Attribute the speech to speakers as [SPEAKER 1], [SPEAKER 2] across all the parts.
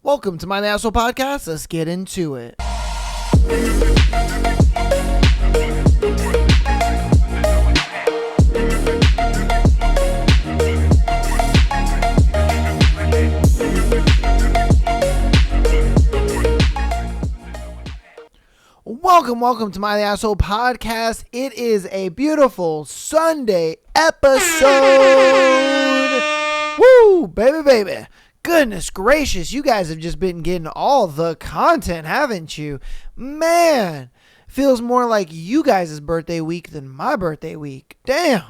[SPEAKER 1] Welcome to my Asshole Podcast. Let's get into it. Welcome to my Asshole Podcast. It is a beautiful Sunday episode. Woo, baby. Goodness gracious, you guys have just been getting all the content, haven't you? Man, feels more like you guys' birthday week than my birthday week. Damn.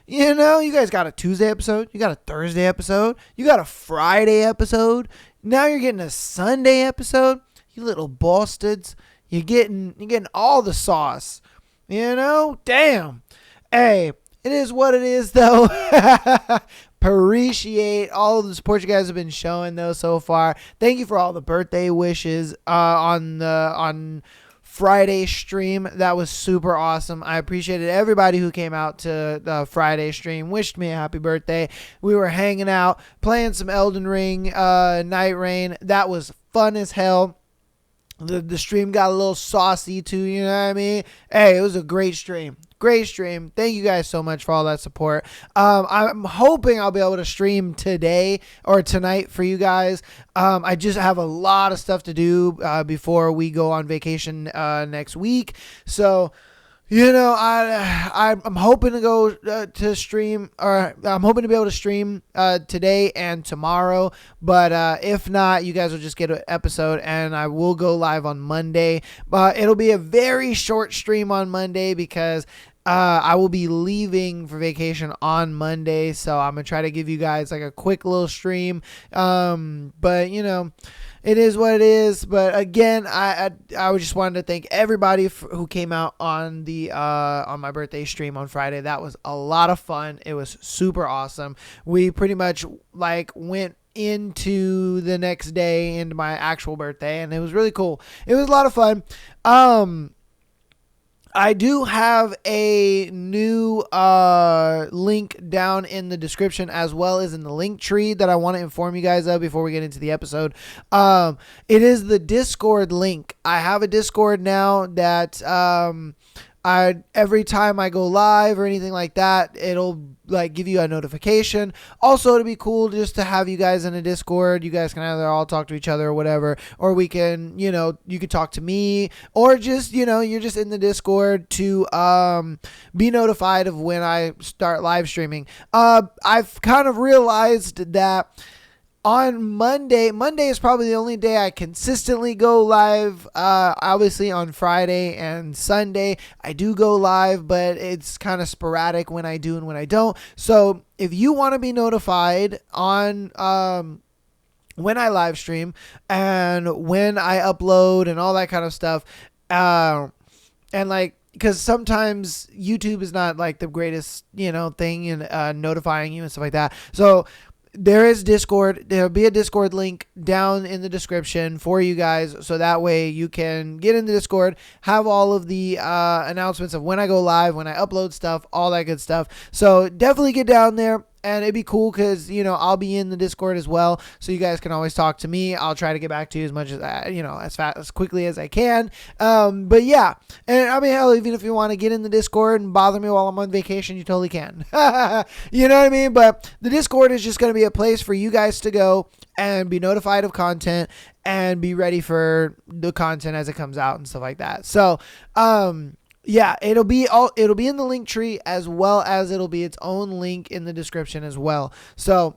[SPEAKER 1] You know, you guys got a Tuesday episode, you got a Thursday episode, you got a Friday episode. Now you're getting a Sunday episode. You little bastards. You're getting all the sauce. You know? Damn. Hey, it is what it is, though. Appreciate all of the support you guys have been showing, though, so far. Thank you for all the birthday wishes on Friday stream. That was super awesome. I appreciated everybody who came out to the Friday stream, wished me a happy birthday. We were hanging out, playing some Elden Ring, Night Rain. That was fun as hell. The stream got a little saucy too, you know what I mean? Hey, it was a great stream. Great stream. Thank you guys so much for all that support. I'm hoping I'll be able to stream today or tonight for you guys. I just have a lot of stuff to do before we go on vacation next week. So, you know, I'm hoping to go to stream, or I'm hoping to be able to stream today and tomorrow. But if not, you guys will just get an episode, and I will go live on Monday. But it'll be a very short stream on Monday because I will be leaving for vacation on Monday. So I'm gonna try to give you guys like a quick little stream. But you know, it is what it is. But again, I just wanted to thank everybody who came out on the on my birthday stream on Friday. That was a lot of fun. It was super awesome. We pretty much like went into the next day, into my actual birthday, and it was really cool. It was a lot of fun. I do have a new link down in the description, as well as in the link tree, that I want to inform you guys of before we get into the episode. It is the Discord link. I have a Discord now that every time I go live or anything like that, it'll like give you a notification. Also, it'd be cool just to have you guys in a Discord. You guys can either all talk to each other or whatever, or we can, you know, you could talk to me, or just, you know, you're just in the Discord to be notified of when I start live streaming. I've kind of realized that on Monday is probably the only day I consistently go live. Obviously on Friday and Sunday I do go live, but it's kind of sporadic when I do and when I don't. So if you want to be notified on when I live stream and when I upload and all that kind of stuff, and like, because sometimes YouTube is not like the greatest, you know, thing in notifying you and stuff like that. So there is Discord. There'll be a Discord link down in the description for you guys, so that way you can get in the Discord, have all of the announcements of when I go live, when I upload stuff, all that good stuff. So definitely get down there. And it'd be cool because, you know, I'll be in the Discord as well. So you guys can always talk to me. I'll try to get back to you as much as, you know, as quickly as I can. But yeah. And I mean, hell, even if you want to get in the Discord and bother me while I'm on vacation, you totally can. You know what I mean? But the Discord is just going to be a place for you guys to go and be notified of content and be ready for the content as it comes out and stuff like that. So, yeah, it'll be in the link tree, as well as it'll be its own link in the description as well. So,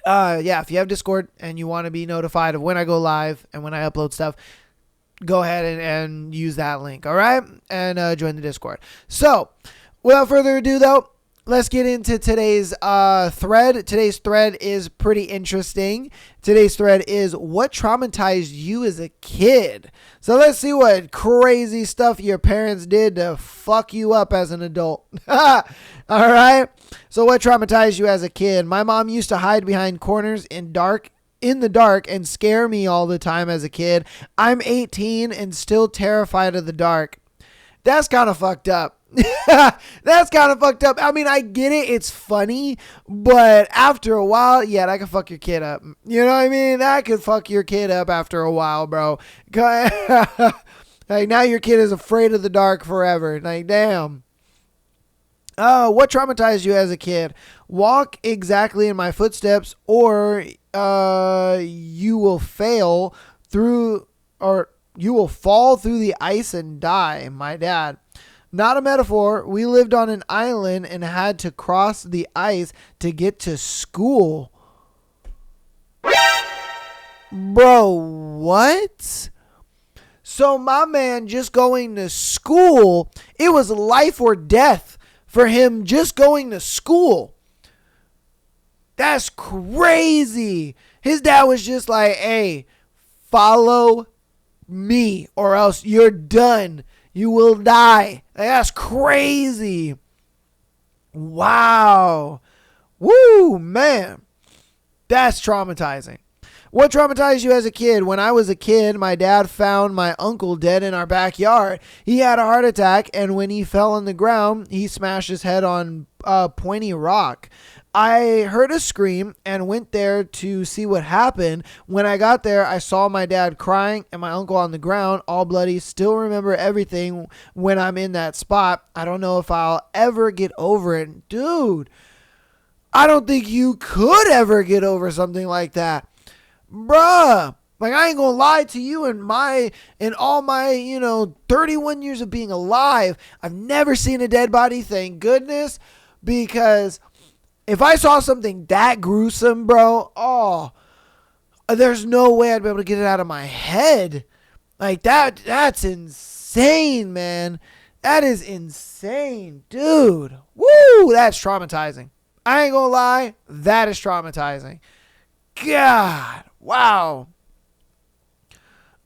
[SPEAKER 1] yeah, if you have Discord and you want to be notified of when I go live and when I upload stuff, go ahead and use that link, all right? And join the Discord. So, without further ado, though, let's get into today's thread. Today's thread is pretty interesting. Today's thread is what traumatized you as a kid. So let's see what crazy stuff your parents did to fuck you up as an adult. All right. So what traumatized you as a kid? My mom used to hide behind corners in the dark and scare me all the time as a kid. I'm 18 and still terrified of the dark. That's kind of fucked up. That's kind of fucked up. I mean, I get it. It's funny, but after a while, yeah, that could fuck your kid up. You know what I mean? That could fuck your kid up after a while, bro. Like, now your kid is afraid of the dark forever. Like, damn. What traumatized you as a kid? Walk exactly in my footsteps, or you will fail through, or you will fall through the ice and die. My dad. Not a metaphor. We lived on an island and had to cross the ice to get to school. Bro, what? So my man just going to school, it was life or death for him just going to school. That's crazy. His dad was just like, hey, follow me or else you're done. You will die. That's crazy. Wow. Woo, man. That's traumatizing. What traumatized you as a kid? When I was a kid, my dad found my uncle dead in our backyard. He had a heart attack, and when he fell on the ground, he smashed his head on a pointy rock. I heard a scream and went there to see what happened. When I got there, I saw my dad crying and my uncle on the ground, all bloody. Still remember everything when I'm in that spot. I don't know if I'll ever get over it. Dude, I don't think you could ever get over something like that. Bruh. Like, I ain't gonna lie to you, in all my 31 years of being alive, I've never seen a dead body, thank goodness, because if I saw something that gruesome, bro, there's no way I'd be able to get it out of my head. Like, that's insane, man. That is insane, dude. Woo, that's traumatizing. I ain't gonna lie, that is traumatizing. God, wow.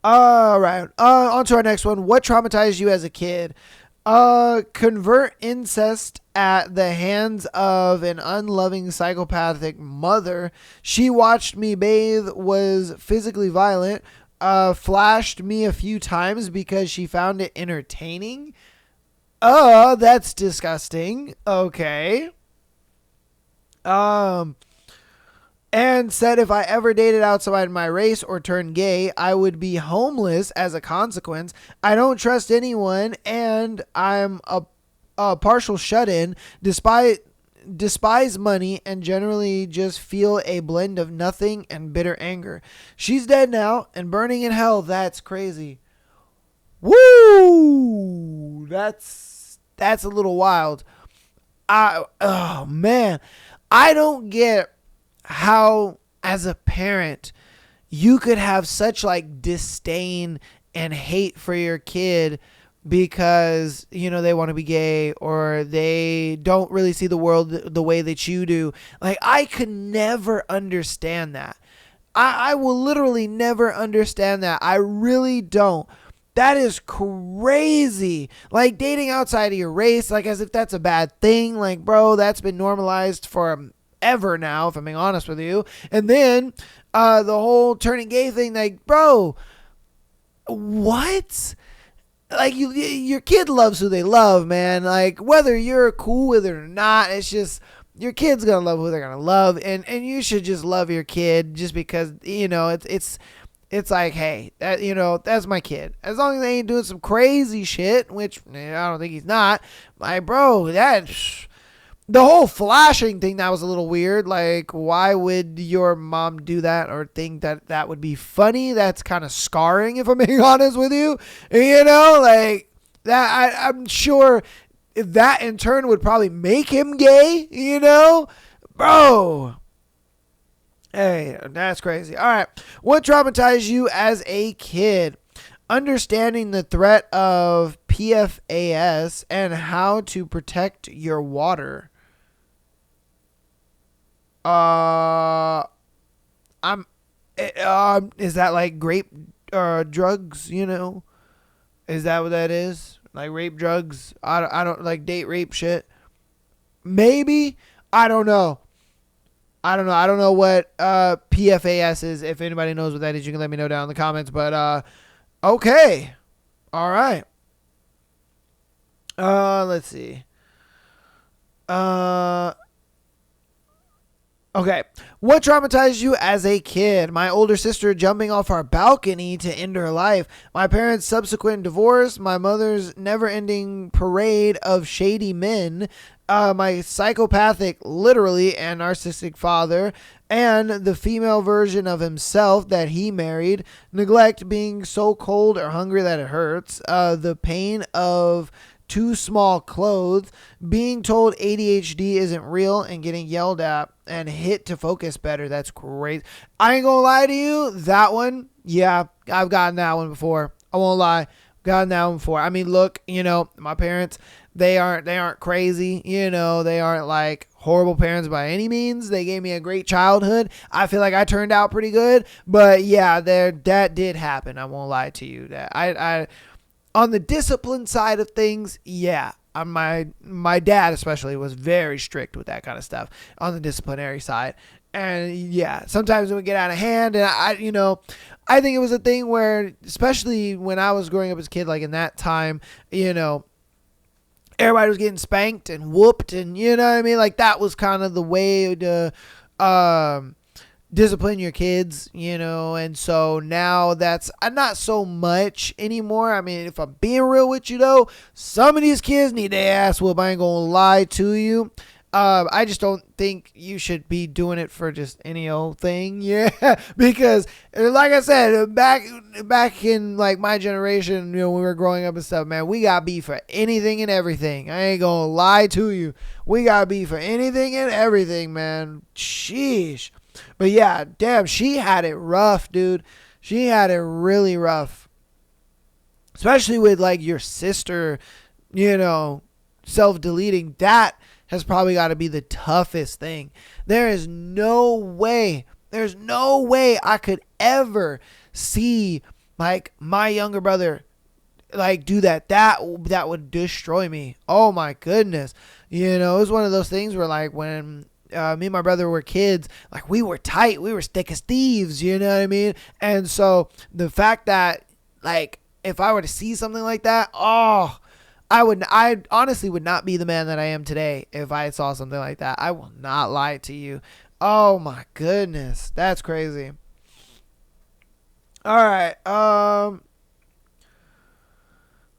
[SPEAKER 1] All right, on to our next one. What traumatized you as a kid? Convert incest at the hands of an unloving psychopathic mother. She watched me bathe, was physically violent, flashed me a few times because she found it entertaining. That's disgusting. Okay. And said if I ever dated outside my race or turned gay, I would be homeless as a consequence. I don't trust anyone, and I'm a partial shut-in, despise money, and generally just feel a blend of nothing and bitter anger. She's dead now and burning in hell. That's crazy. Woo! That's a little wild. Oh, man. I don't get how, as a parent, you could have such like disdain and hate for your kid because they want to be gay or they don't really see the world the way that you do. Like, I could never understand that. I will literally never understand that. I really don't. That is crazy. Like, dating outside of your race, like as if that's a bad thing. Like, bro, that's been normalized for ever now, if I'm being honest with you. And then the whole turning gay thing, like, bro, what? Like, your kid loves who they love, man. Like, whether you're cool with it or not, it's just your kid's gonna love who they're gonna love, and you should just love your kid just because it's like, hey, that's my kid. As long as they ain't doing some crazy shit, which I don't think he's not. Like, bro, the whole flashing thing, that was a little weird. Like, why would your mom do that or think that would be funny? That's kind of scarring, if I'm being honest with you. Like that. I'm sure that in turn would probably make him gay. Bro. Hey, that's crazy. All right. What traumatized you as a kid? Understanding the threat of PFAS and how to protect your water. Is that like grape drugs? Is that what that is? Like rape drugs? I don't like date rape shit. Maybe. I don't know. I don't know what PFAS is. If anybody knows what that is, you can let me know down in the comments. But okay. All right. Let's see. Uh, Okay. What traumatized you as a kid? My older sister jumping off our balcony to end her life. My parents' subsequent divorce. My mother's never ending parade of shady men. My psychopathic, literally, and narcissistic father. And the female version of himself that he married. Neglect, being so cold or hungry that it hurts. The pain of too small clothes, being told ADHD isn't real and getting yelled at and hit to focus better. That's great. I ain't gonna lie to you, that one, yeah, I've gotten that one before. I won't lie. Gotten that one before. I mean, look, my parents, they aren't crazy, they aren't like horrible parents by any means. They gave me a great childhood. I feel like I turned out pretty good, but yeah, that did happen. I won't lie to you. That I on the discipline side of things, yeah, my dad especially was very strict with that kind of stuff on the disciplinary side. And yeah, sometimes it would get out of hand, and I think it was a thing where, especially when I was growing up as a kid, like in that time, everybody was getting spanked and whooped, and you know what I mean? Like that was kind of the way to discipline your kids, and so now that's not so much anymore. I mean, if I'm being real with you though, some of these kids need their ass whoop. I ain't gonna lie to you. I just don't think you should be doing it for just any old thing. Yeah, because like I said, back in like my generation, when we were growing up and stuff, man, we got beef for anything and everything. I ain't gonna lie to you. We got beef for anything and everything, man. Sheesh. But yeah, damn, she had it rough, dude. She had it really rough. Especially with like your sister, self-deleting. That has probably got to be the toughest thing. There's no way I could ever see like my younger brother like do that. That would destroy me. Oh my goodness. It was one of those things where like when me and my brother were kids, like we were tight, we were thick as thieves, you know what I mean? And so the fact that like if I were to see something like that, I honestly would not be the man that I am today if I saw something like that. I will not lie to you. Oh my goodness, that's crazy. All right.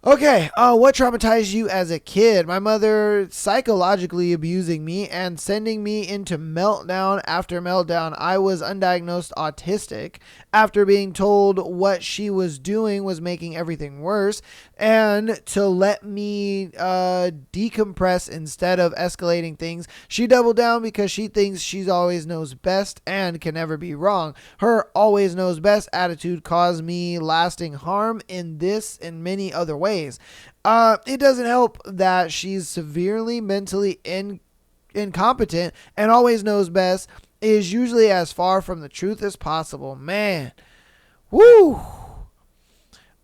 [SPEAKER 1] Okay, what traumatized you as a kid? My mother psychologically abusing me and sending me into meltdown after meltdown. I was undiagnosed autistic after being told what she was doing was making everything worse, and to let me decompress instead of escalating things. She doubled down because she thinks she always knows best and can never be wrong. Her always knows best attitude caused me lasting harm in this and many other ways. It doesn't help that she's severely mentally incompetent and always knows best is usually as far from the truth as possible. Man, woo!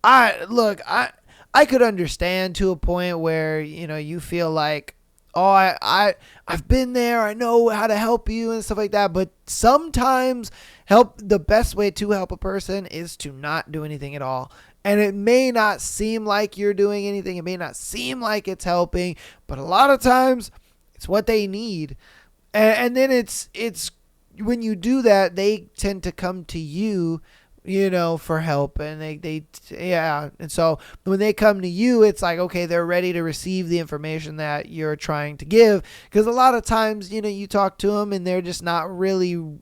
[SPEAKER 1] I could understand to a point where you feel like, oh, I've been there, I know how to help you and stuff like that, but sometimes the best way to help a person is to not do anything at all. And it may not seem like you're doing anything, it may not seem like it's helping, but a lot of times it's what they need. And then it's when you do that, they tend to come to you, for help, and yeah. And so when they come to you, it's like, okay, they're ready to receive the information that you're trying to give. Because a lot of times, you talk to them and they're just not really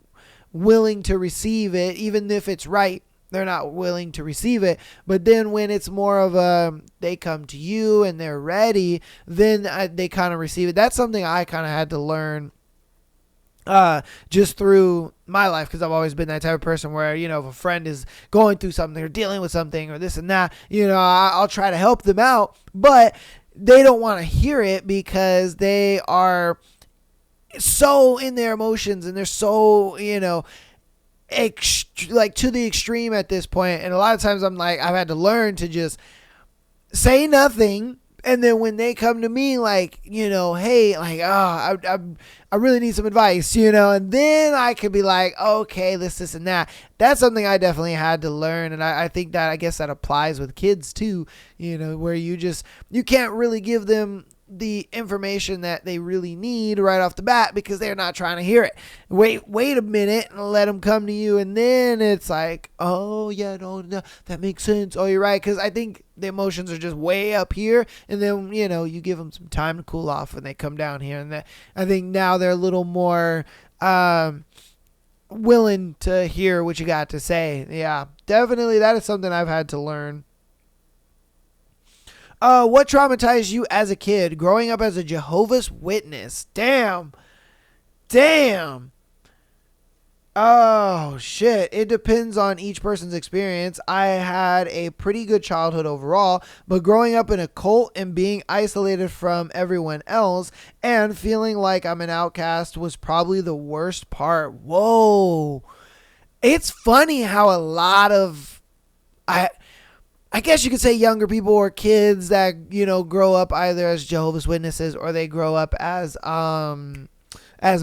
[SPEAKER 1] willing to receive it, even if it's right. They're not willing to receive it. But then when it's more of they come to you and they're ready, then they kind of receive it. That's something I kind of had to learn just through my life, because I've always been that type of person where, if a friend is going through something or dealing with something or this and that, I'll try to help them out, but they don't want to hear it because they are so in their emotions and they're so, like to the extreme at this point. And a lot of times I've had to learn to just say nothing, And then when they come to me like, hey, like, I really need some advice, and then I could be like, okay, this, and that. That's something I definitely had to learn. And I think that, I guess that applies with kids too, where you can't really give them the information that they really need right off the bat because they're not trying to hear it. Wait a minute and let them come to you, and then it's like, oh yeah, no, that makes sense. Oh, you're right, because I think the emotions are just way up here, and then you give them some time to cool off when they come down here, and I think now they're a little more willing to hear what you got to say. Yeah, definitely, that is something I've had to learn. What traumatized you as a kid? Growing up as a Jehovah's Witness. Damn. Oh, shit. It depends on each person's experience. I had a pretty good childhood overall, but growing up in a cult and being isolated from everyone else and feeling like I'm an outcast was probably the worst part. Whoa. It's funny how a lot of... I guess you could say younger people or kids that, grow up either as Jehovah's Witnesses or they grow up as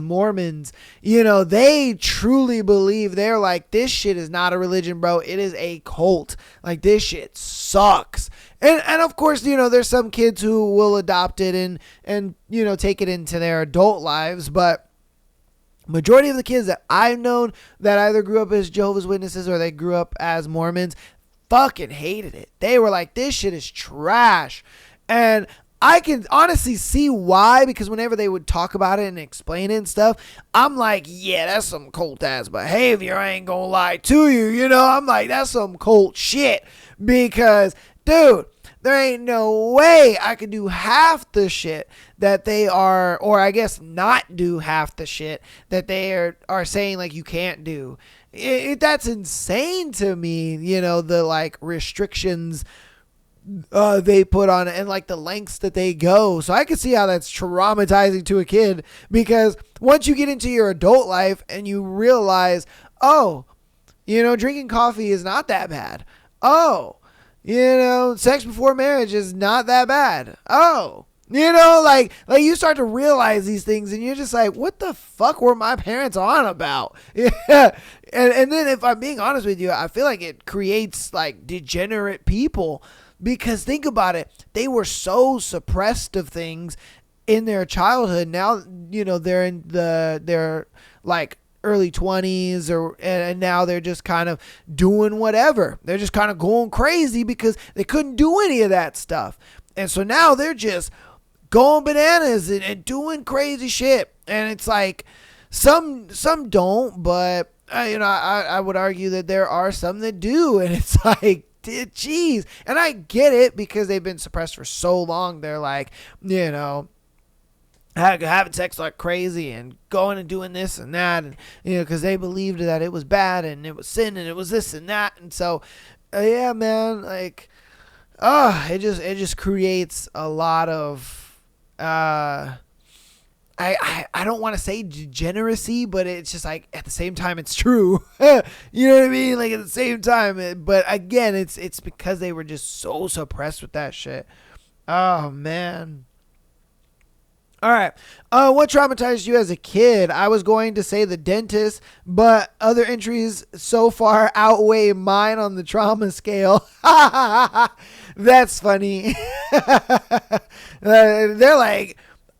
[SPEAKER 1] Mormons, they truly believe, they're like, this shit is not a religion, bro. It is a cult. Like, this shit sucks. And of course, there's some kids who will adopt it and take it into their adult lives, but majority of the kids that I've known that either grew up as Jehovah's Witnesses or they grew up as Mormons fucking hated it. They were like, this shit is trash. And I can honestly see why, because whenever they would talk about it and explain it and stuff, I'm like, yeah, that's some cult ass behavior. I ain't gonna lie to you. I'm like, that's some cult shit. Because, dude, there ain't no way I could do half the shit that they are, or I guess not do half the shit that they are saying like you can't do. That's insane to me, the like restrictions they put on it and like the lengths that they go. So I can see how that's traumatizing to a kid, because once you get into your adult life and you realize, oh, drinking coffee is not that bad. Oh, sex before marriage is not that bad. Oh, like you start to realize these things and you're just like, what the fuck were my parents on about? Yeah. And then if I'm being honest with you, I feel like it creates like degenerate people, because think about it. They were so suppressed of things in their childhood. Now, they're in their like early 20s and now they're just kind of doing whatever. They're just kind of going crazy because they couldn't do any of that stuff. And so now they're just going bananas and doing crazy shit. And it's like some don't, but I would argue that there are some that do. And it's like, geez. And I get it, because they've been suppressed for so long. They're like, having sex like crazy and going and doing this and that, and because they believed that it was bad and it was sin and it was this and that. And so yeah, man, like it just creates a lot of I don't want to say degeneracy, but it's just like at the same time it's true. You know what I mean? Like at the same time, but again, it's because they were just so suppressed with that shit. Oh man. All right. What traumatized you as a kid? I was going to say the dentist, but other entries so far outweigh mine on the trauma scale. That's funny. They're like,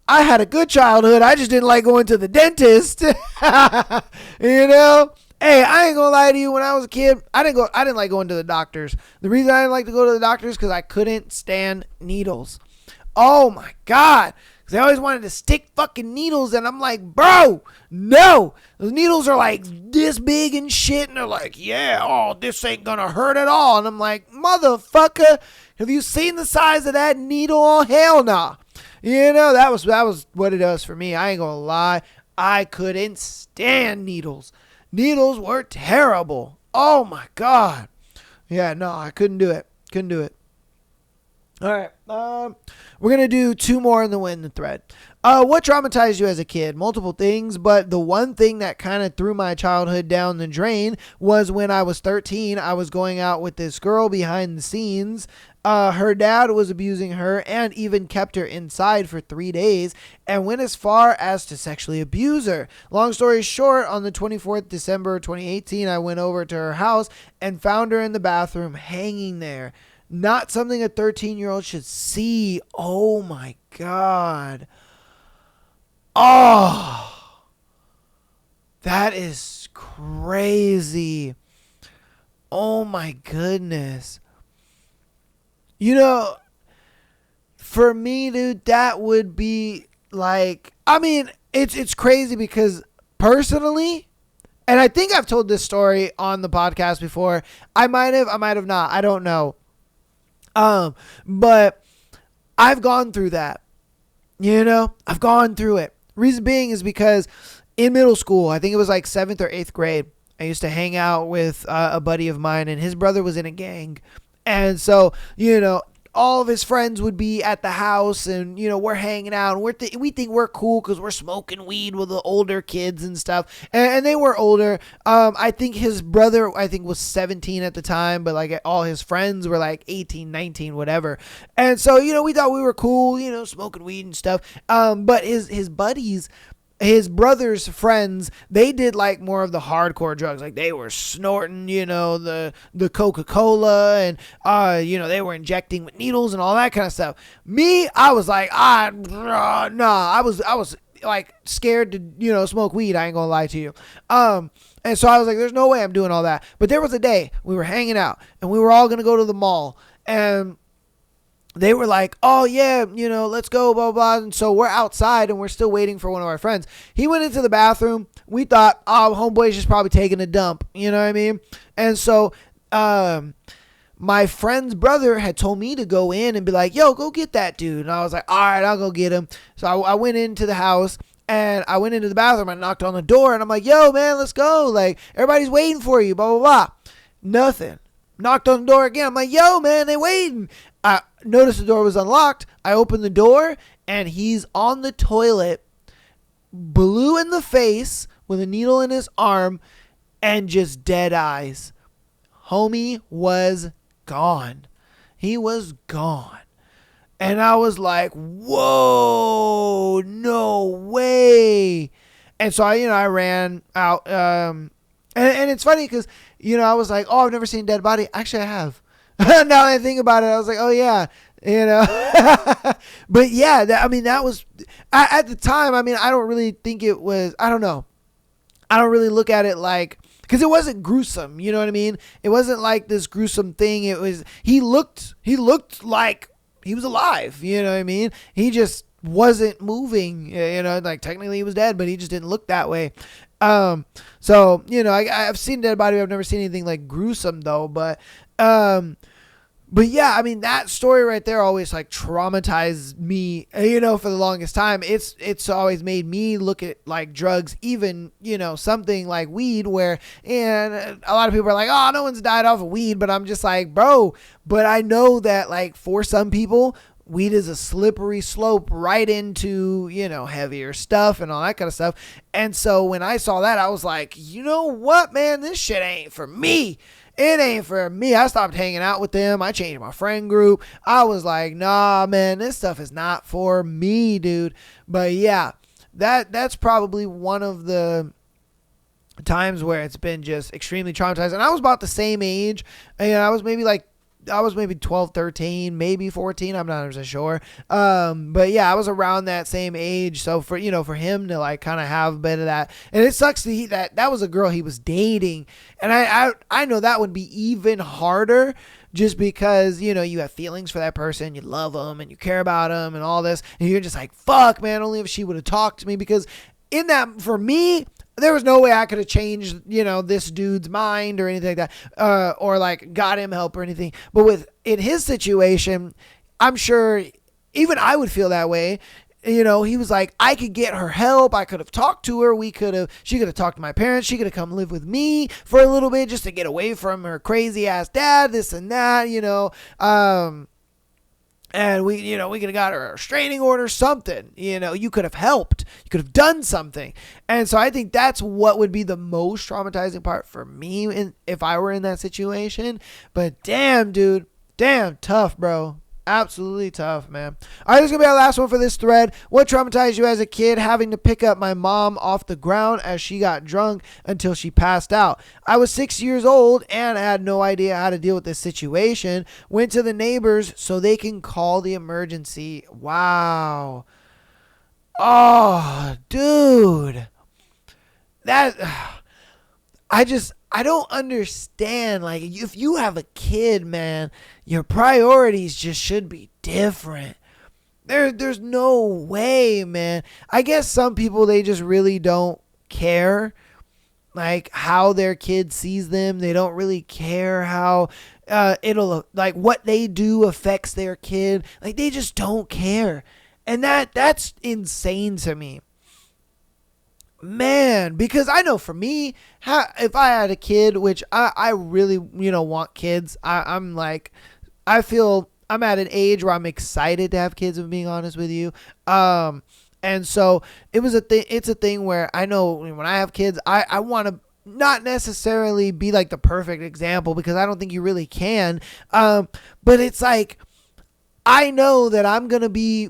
[SPEAKER 1] I had a good childhood. I just didn't like going to the dentist. Hey, I ain't gonna lie to you. When I was a kid, I didn't like going to the doctors. The reason I didn't like to go to the doctors is because I couldn't stand needles. Oh my God. Because they always wanted to stick fucking needles, and I'm like, bro, no. Those needles are like this big and shit, and they're like, yeah, oh, this ain't gonna hurt at all. And I'm like, motherfucker, have you seen the size of that needle? Oh, hell nah. That was what it does for me. I ain't gonna lie. I couldn't stand needles. Needles were terrible. Oh my God. Yeah, no, I couldn't do it. All right. We're going to do two more in the win thread. What traumatized you as a kid? Multiple things, but the one thing that kind of threw my childhood down the drain was when I was 13. I was going out with this girl behind the scenes. Her dad was abusing her and even kept her inside for 3 days and went as far as to sexually abuse her. Long story short, on the 24th December 2018, I went over to her house and found her in the bathroom hanging there. Not something a 13-year-old should see. Oh my God. Oh, that is crazy. Oh my goodness. For me, dude, that would be like, I mean, it's crazy because personally, and I think I've told this story on the podcast before. I might have not. I don't know. But I've gone through that. I've gone through it. Reason being is because in middle school, I think it was like 7th or 8th grade, I used to hang out with a buddy of mine, and his brother was in a gang. And so, all of his friends would be at the house, and, we're hanging out, and we think we're cool because we're smoking weed with the older kids and stuff. And they were older. I think his brother, was 17 at the time, but like all his friends were like 18, 19, whatever. And so, we thought we were cool, smoking weed and stuff. But his buddies, his brother's friends, they did like more of the hardcore drugs. Like they were snorting, the Coca-Cola, and they were injecting with needles and all that kind of stuff. Me, I was like, I was like scared to, smoke weed. I ain't gonna lie to you. And so I was like, there's no way I'm doing all that. But there was a day we were hanging out and we were all gonna go to the mall, and they were like, oh, yeah, let's go, blah, blah, blah. And so we're outside and we're still waiting for one of our friends. He went into the bathroom. We thought, oh, homeboy's just probably taking a dump. You know what I mean? And so my friend's brother had told me to go in and be like, yo, go get that dude. And I was like, all right, I'll go get him. So I went into the house. And I went into the bathroom. I knocked on the door. And I'm like, yo, man, let's go. Like, everybody's waiting for you, blah, blah, blah. Nothing. Knocked on the door again. I'm like, yo, man, they waiting. I noticed the door was unlocked. I opened the door, and he's on the toilet, blue in the face, with a needle in his arm, and just dead eyes. Homie was gone. He was gone. And I was like, whoa, no way. And so I ran out. And it's funny because, I was like, oh, I've never seen a dead body. Actually, I have. Now that I think about it, I was like, oh, yeah. But yeah, that was, at the time, I don't really think it was, I don't know. I don't really look at it like, because it wasn't gruesome, you know what I mean? It wasn't like this gruesome thing. It was, he looked like he was alive, you know what I mean? He just wasn't moving, like technically he was dead, but he just didn't look that way. So, I've seen dead body. I've never seen anything like gruesome though, but yeah, that story right there always like traumatized me, for the longest time. It's always made me look at like drugs, even, something like weed, where, and a lot of people are like, oh, no one's died off of weed, but I'm just like, bro, but I know that like for some people, weed is a slippery slope right into, heavier stuff and all that kind of stuff. And so when I saw that, I was like, you know what, man, this shit ain't for me. It ain't for me. I stopped hanging out with them. I changed my friend group. I was like, nah, man, this stuff is not for me, dude. But yeah, that's probably one of the times where it's been just extremely traumatizing. And I was about the same age. And I was maybe 12, 13, maybe 14. I'm not sure. But yeah, I was around that same age. So for him to like kind of have a bit of that, and it sucks that was a girl he was dating. And I know that would be even harder just because, you have feelings for that person, you love them and you care about them and all this. And you're just like, fuck, man, only if she would have talked to me, because in that, for me, there was no way I could have changed, this dude's mind or anything like that, or like got him help or anything. But in his situation, I'm sure even I would feel that way. He was like, I could get her help. I could have talked to her. She could have talked to my parents. She could have come live with me for a little bit just to get away from her crazy ass dad, this and that, and we could have got a restraining order, something. You could have helped. You could have done something. And so I think that's what would be the most traumatizing part for me if I were in that situation. But damn, dude, damn tough, bro. Absolutely tough, man. All right, this is going to be our last one for this thread. What traumatized you as a kid? Having to pick up my mom off the ground as she got drunk until she passed out. I was 6 years old and had no idea how to deal with this situation. Went to the neighbors so they can call the emergency. Wow. Oh, dude. I don't understand. Like, if you have a kid, man, your priorities just should be different. There's no way, man. I guess some people, they just really don't care, like, how their kid sees them. They don't really care how what they do affects their kid. Like, they just don't care. And that's insane to me. Man, because I know for me, if I had a kid, which I really, want kids, I feel I'm at an age where I'm excited to have kids, if I'm being honest with you. And so it's a thing where I know when I have kids, I want to not necessarily be like the perfect example, because I don't think you really can. But it's like, I know that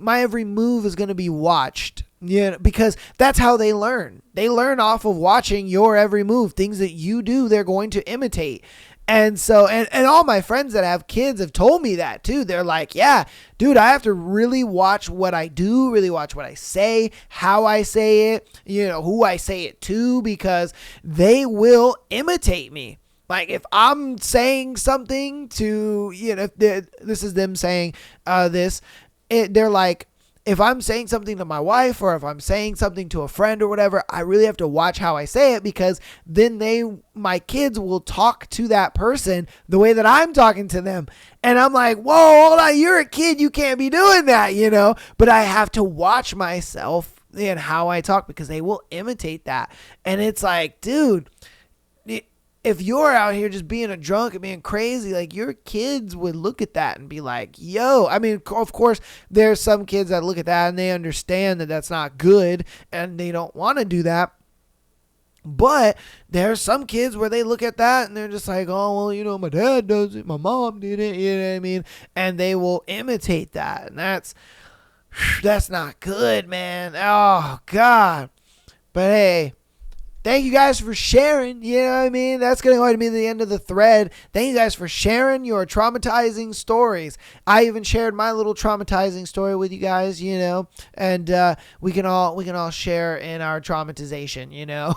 [SPEAKER 1] my every move is going to be watched. Yeah, because that's how they learn. They learn off of watching your every move. Things that you do, they're going to imitate. And so, and all my friends that have kids have told me that too. They're like, yeah, dude, I have to really watch what I do, really watch what I say, how I say it, who I say it to, because they will imitate me. Like, if I'm saying something to, this is them saying they're like, if I'm saying something to my wife, or if I'm saying something to a friend or whatever, I really have to watch how I say it, because then my kids will talk to that person the way that I'm talking to them. And I'm like, whoa, hold on, you're a kid. You can't be doing that, but I have to watch myself and how I talk, because they will imitate that. And it's like, dude, if you're out here just being a drunk and being crazy, like, your kids would look at that and be like, yo, I mean, of course, there's some kids that look at that and they understand that that's not good and they don't want to do that. But there's some kids where they look at that and they're just like, oh, well, my dad does it, my mom did it, you know what I mean? And they will imitate that. And that's not good, man. Oh, God. But hey, thank you guys for sharing. You know what I mean? That's going to be the end of the thread. Thank you guys for sharing your traumatizing stories. I even shared my little traumatizing story with you guys, and we can all share in our traumatization,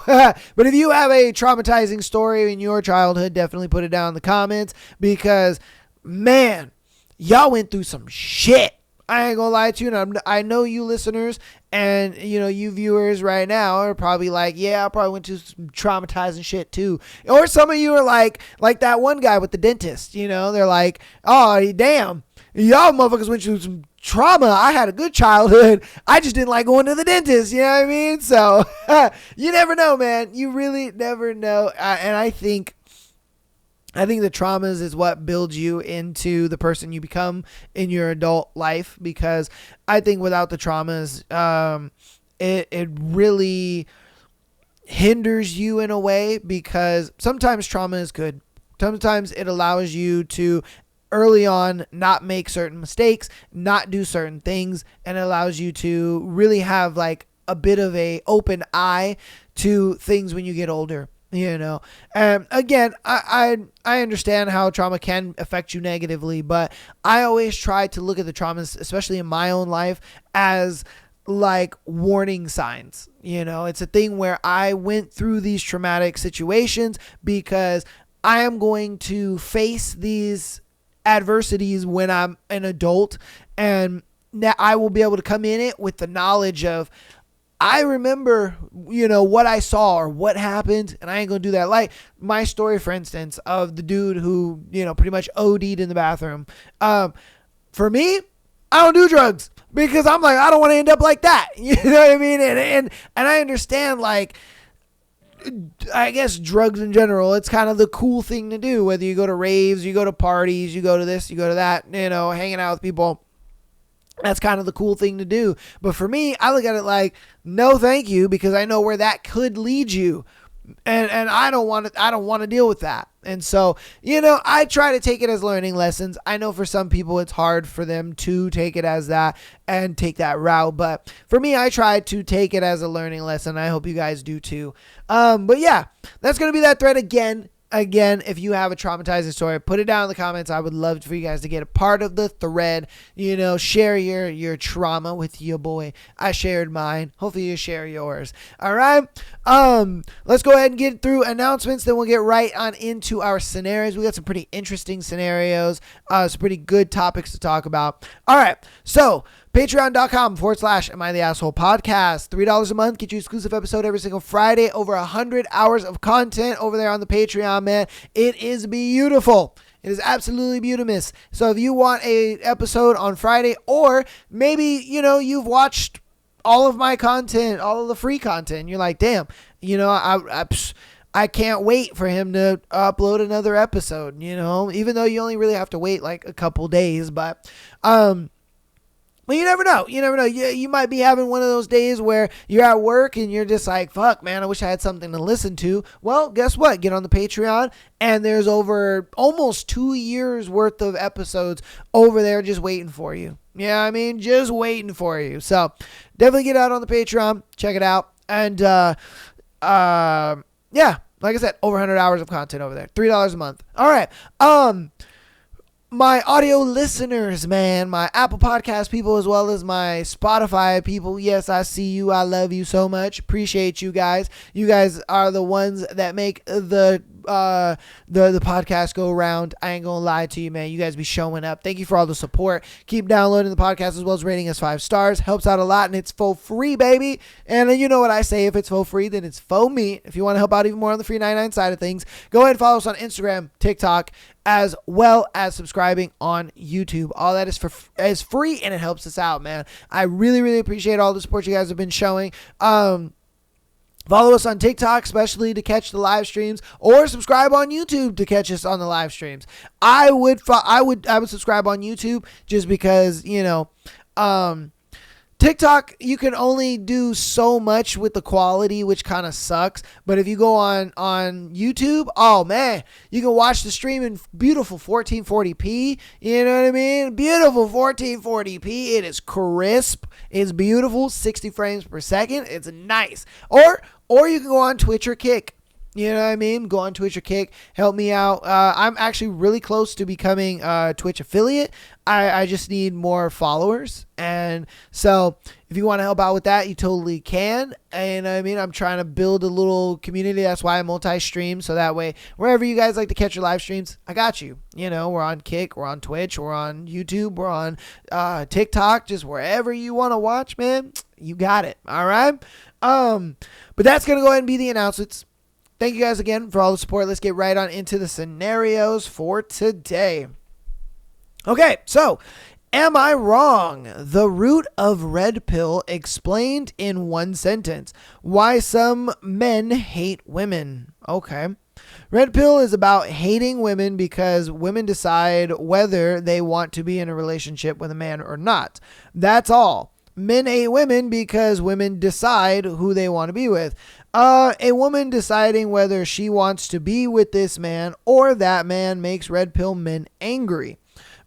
[SPEAKER 1] But if you have a traumatizing story in your childhood, definitely put it down in the comments, because, man, y'all went through some shit. I ain't gonna lie to you, and I know you listeners and, you viewers right now are probably like, yeah, I probably went to some traumatizing shit too. Or some of you are like that one guy with the dentist, they're like, oh, damn, y'all motherfuckers went through some trauma. I had a good childhood. I just didn't like going to the dentist, you know what I mean? So, you never know, man. You really never know. And I think the traumas is what builds you into the person you become in your adult life, because I think without the traumas, it really hinders you in a way, because sometimes trauma is good. Sometimes it allows you to early on not make certain mistakes, not do certain things, and it allows you to really have like a bit of a open eye to things when you get older. Again, I understand how trauma can affect you negatively, but I always try to look at the traumas, especially in my own life, as like warning signs. It's a thing where I went through these traumatic situations because I am going to face these adversities when I'm an adult, and that I will be able to come in it with the knowledge of, I remember, what I saw or what happened, and I ain't going to do that. Like my story, for instance, of the dude who, pretty much OD'd in the bathroom. For me, I don't do drugs because I'm like, I don't want to end up like that. You know what I mean? And I understand, like, I guess drugs in general, it's kind of the cool thing to do, whether you go to raves, you go to parties, you go to this, you go to that, hanging out with people. That's kind of the cool thing to do. But for me, I look at it like, no, thank you, because I know where that could lead you. And I don't want to deal with that. And so, I try to take it as learning lessons. I know for some people it's hard for them to take it as that and take that route. But for me, I try to take it as a learning lesson. I hope you guys do too. But yeah, that's going to be that thread again. Again, if you have a traumatizing story, put it down in the comments. I would love for you guys to get a part of the thread. Share your trauma with your boy. I shared mine. Hopefully you share yours. All right. Let's go ahead and get through announcements. Then we'll get right on into our scenarios. We got some pretty interesting scenarios. Some pretty good topics to talk about. All right. So Patreon.com/Am I the Asshole Podcast. $3 a month. Get you exclusive episode every single Friday. Over 100 hours of content over there on the Patreon, man. It is beautiful. It is absolutely beautiful. So if you want a episode on Friday, or maybe, you've watched all of my content, all of the free content, and you're like, damn, I can't wait for him to upload another episode, even though you only really have to wait like a couple days, but you never know. You might be having one of those days where you're at work and you're just like, fuck, man, I wish I had something to listen to. Well, guess what? Get on the Patreon, and there's over almost 2 years worth of episodes over there just waiting for you. Yeah, just waiting for you. So definitely get out on the Patreon. Check it out. And, yeah, like I said, over 100 hours of content over there. $3 a month. All right. My audio listeners, man, my Apple Podcast people, as well as my Spotify people. Yes, I see you. I love you so much. Appreciate you guys. You guys are the ones that make the podcast go around. I ain't gonna lie to you, man. You guys be showing up. Thank you for all the support. Keep downloading the podcast, as well as rating us 5 stars. Helps out a lot, and it's for free, baby. And you know what I say, if it's for free, then it's for me. If you want to help out even more on the free 99 side of things, go ahead and follow us on Instagram, TikTok, as well as subscribing on YouTube. All that is free, and it helps us out, man. I really, really appreciate all the support you guys have been showing. Follow us on TikTok, especially to catch the live streams, or subscribe on YouTube to catch us on the live streams. I would subscribe on YouTube just because, TikTok, you can only do so much with the quality, which kind of sucks. But if you go on YouTube, oh man, you can watch the stream in beautiful 1440p. You know what I mean? Beautiful 1440p. It is crisp. It's beautiful. 60 frames per second. It's nice. Or you can go on Twitch or Kick. You know what I mean? Go on Twitch or Kick. Help me out. I'm actually really close to becoming a Twitch affiliate. I just need more followers. And so if you want to help out with that, you totally can. And I'm trying to build a little community. That's why I multi-stream. So that way, wherever you guys like to catch your live streams, I got you. We're on Kick, we're on Twitch, we're on YouTube, we're on TikTok. Just wherever you want to watch, man, you got it. All right? But that's going to go ahead and be the announcements. Thank you guys again for all the support. Let's get right on into the scenarios for today. Okay, so am I wrong? The root of red pill explained in one sentence. Why some men hate women. Okay. Red pill is about hating women because women decide whether they want to be in a relationship with a man or not. That's all. Men hate women because women decide who they want to be with. A woman deciding whether she wants to be with this man or that man makes red pill men angry.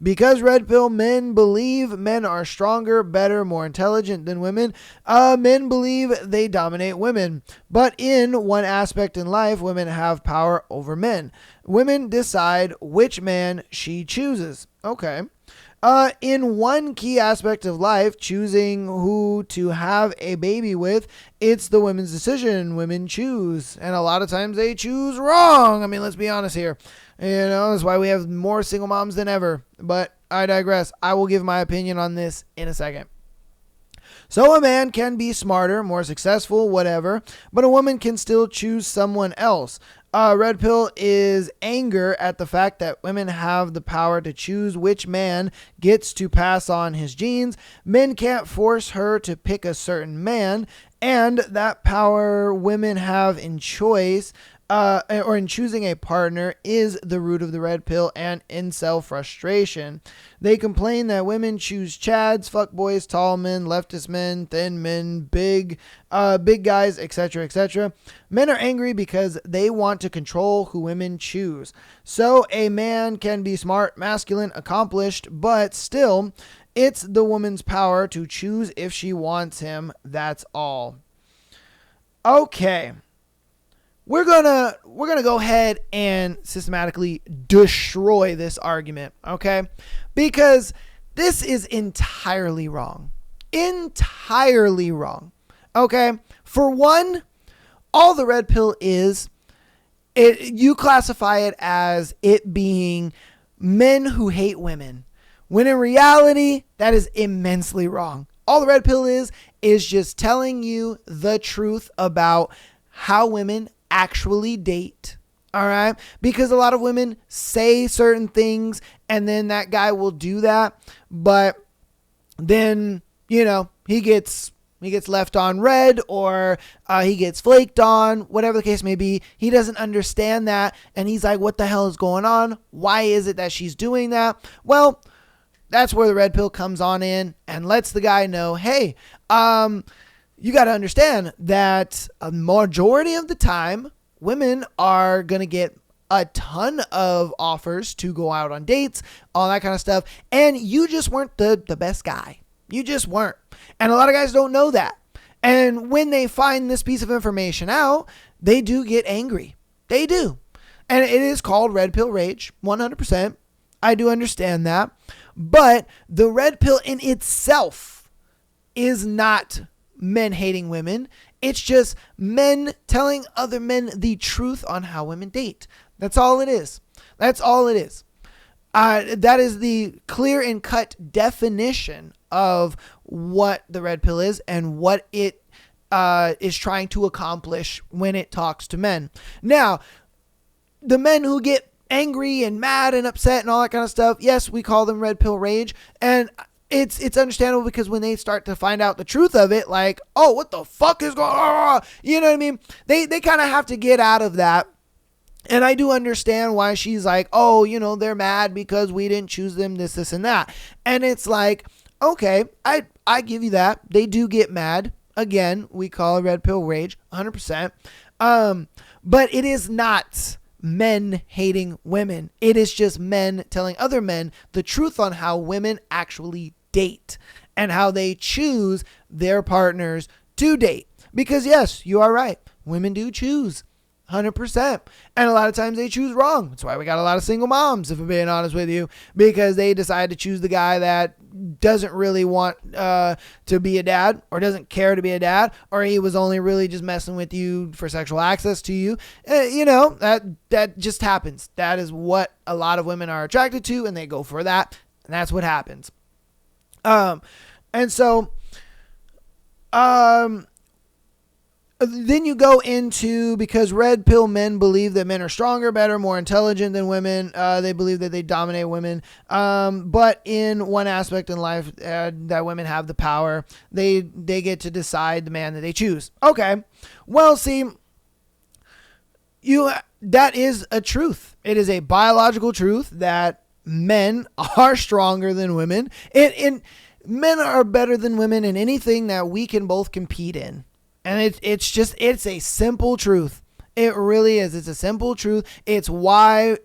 [SPEAKER 1] Because red pill men believe men are stronger, better, more intelligent than women, men believe they dominate women. But in one aspect in life, women have power over men. Women decide which man she chooses. Okay. In one key aspect of life, choosing who to have a baby with, it's the women's decision. Women choose. And a lot of times they choose wrong. Let's be honest here. That's why we have more single moms than ever. But I digress. I will give my opinion on this in a second. So a man can be smarter, more successful, whatever, but a woman can still choose someone else. Red pill is anger at the fact that women have the power to choose which man gets to pass on his genes. Men can't force her to pick a certain man, and that power women have in choice or in choosing a partner is the root of the red pill and incel frustration. They complain that women choose chads, fuckboys, tall men, leftist men, thin men, big guys, etc., etc. Men are angry because they want to control who women choose. So a man can be smart, masculine, accomplished, but still, it's the woman's power to choose if she wants him. That's all. Okay. We're gonna go ahead and systematically destroy this argument, okay? Because this is entirely wrong. Entirely wrong. Okay? For one, all the red pill is, you classify it as it being men who hate women. When in reality, that is immensely wrong. All the red pill is just telling you the truth about how women actually date. All right. Because a lot of women say certain things and then that guy will do that. But then, he gets left on red, or he gets flaked on, whatever the case may be. He doesn't understand that. And he's like, what the hell is going on? Why is it that she's doing that? Well, that's where the red pill comes on in and lets the guy know, hey, you got to understand that a majority of the time, women are going to get a ton of offers to go out on dates, all that kind of stuff. And you just weren't the best guy. You just weren't. And a lot of guys don't know that. And when they find this piece of information out, they do get angry. They do. And it is called red pill rage, 100%. I do understand that. But the red pill in itself is not men hating women. It's just men telling other men the truth on how women date. That's all it is. That's all it is. That is the clear and cut definition of what the red pill is and what it is trying to accomplish when it talks to men. Now, the men who get angry and mad and upset and all that kind of stuff, yes, we call them red pill rage. And it's understandable because when they start to find out the truth of it, like, oh, what the fuck is going on? You know what I mean? They kind of have to get out of that. And I do understand why she's like, oh, they're mad because we didn't choose them, this, and that. And it's like, okay, I give you that. They do get mad. Again, we call it red pill rage, 100%. But it is not men hating women. It is just men telling other men the truth on how women actually date and how they choose their partners to date. Because yes, you are right. Women do choose 100%. And a lot of times they choose wrong. That's why we got a lot of single moms, if I'm being honest with you, because they decide to choose the guy that doesn't really want to be a dad, or doesn't care to be a dad, or he was only really just messing with you for sexual access to you. That just happens. That is what a lot of women are attracted to, and they go for that. And that's what happens. Then you go into, because red pill men believe that men are stronger, better, more intelligent than women. They believe that they dominate women. But in one aspect in life, that women have the power. They get to decide the man that they choose. Okay. Well, see, that is a truth. It is a biological truth that men are stronger than women. And men are better than women in anything that we can both compete in. And it's a simple truth. It really is. It's a simple truth. It's why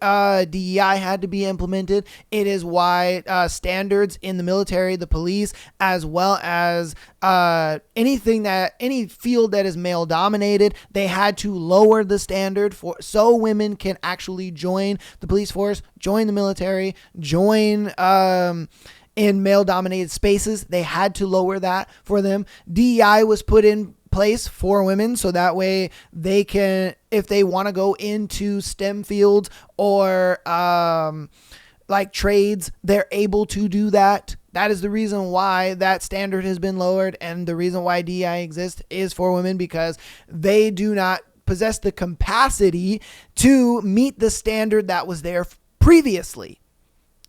[SPEAKER 1] DEI had to be implemented. It is why standards in the military, the police, as well as any field that is male dominated, they had to lower the standard so women can actually join the police force, join the military, join in male dominated spaces. They had to lower that for them. DEI was put in place for women so that way they can, if they want to go into STEM fields or like trades, they're able to do that. That is the reason why that standard has been lowered, and the reason why DEI exists is for women, because they do not possess the capacity to meet the standard that was there previously.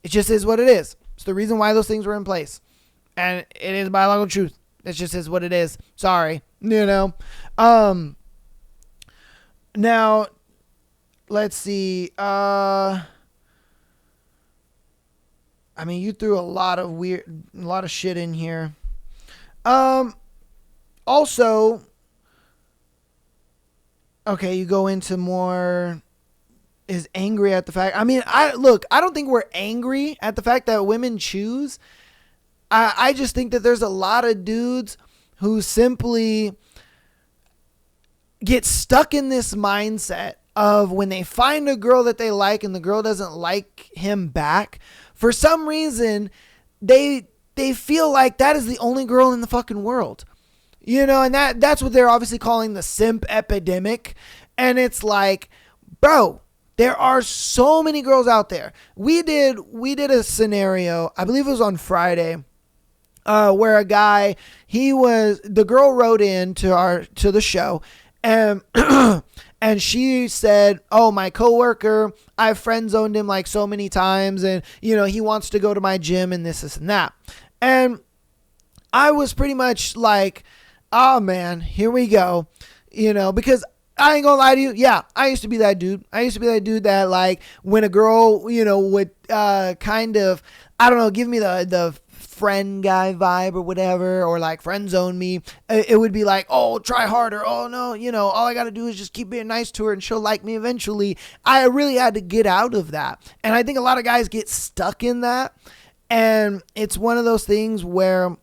[SPEAKER 1] It just is what it is. It's the reason why those things were in place, and it is biological truth. It just is what it is. Sorry. Now, let's see. I mean, you threw a lot of shit in here. Also, okay, you go into more is angry at the fact. I mean, I don't think we're angry at the fact that women choose. I just think that there's a lot of dudes who simply get stuck in this mindset of when they find a girl that they like and the girl doesn't like him back, for some reason they feel like that is the only girl in the fucking world. You know, and that's what they're obviously calling the simp epidemic. And it's like, bro, there are so many girls out there. We did a scenario, I believe it was on Friday, where a guy, the girl wrote in to the show, and and she said, "Oh, my coworker, I've friend zoned him like so many times, and you know he wants to go to my gym and this and that." And I was pretty much like, "Oh man, here we go," you know, because I ain't gonna lie to you. Yeah, I used to be that dude. I used to be that dude that like when a girl, you know, would kind of, I don't know, give me the friend guy vibe or whatever, or like friend zone me, it would be like, oh, try harder. Oh no, you know, all I got to do is just keep being nice to her and she'll like me eventually. I really had to get out of that. And I think a lot of guys get stuck in that. And it's one of those things where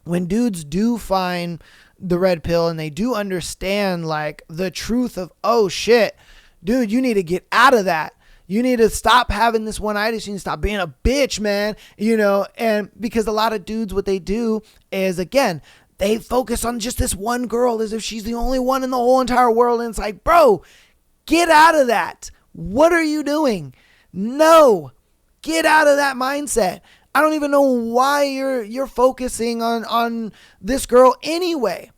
[SPEAKER 1] when dudes do find the red pill and they do understand like the truth of, oh shit, dude, you need to get out of that. You need to stop having this one-itis. You need to stop being a bitch, man. You know, and because a lot of dudes, what they do is, again, they focus on just this one girl as if she's the only one in the whole entire world. And it's like, bro, get out of that. What are you doing? No, get out of that mindset. I don't even know why you're focusing on this girl anyway.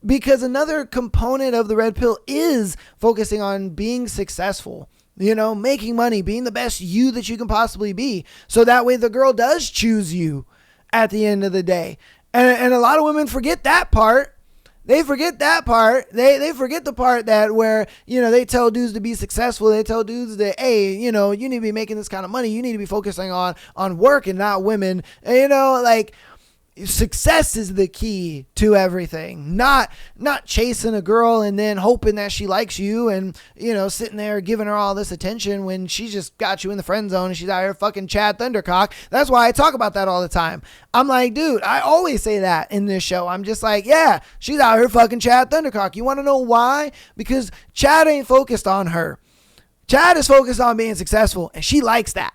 [SPEAKER 1] Because another component of the red pill is focusing on being successful. You know, making money, being the best you that you can possibly be. So that way the girl does choose you at the end of the day. And a lot of women forget that part. They forget that part. They forget the part that where, you know, they tell dudes to be successful. They tell dudes that, hey, you know, you need to be making this kind of money. You need to be focusing on work and not women. And, you know, like, success is the key to everything, not chasing a girl and then hoping that she likes you and, you know, sitting there giving her all this attention when she just got you in the friend zone and she's out here fucking Chad Thundercock. That's why I talk about that all the time. I'm like, dude, I always say that in this show. I'm just like, yeah, she's out here fucking Chad Thundercock. You want to know why? Because Chad ain't focused on her. Chad is focused on being successful and she likes that.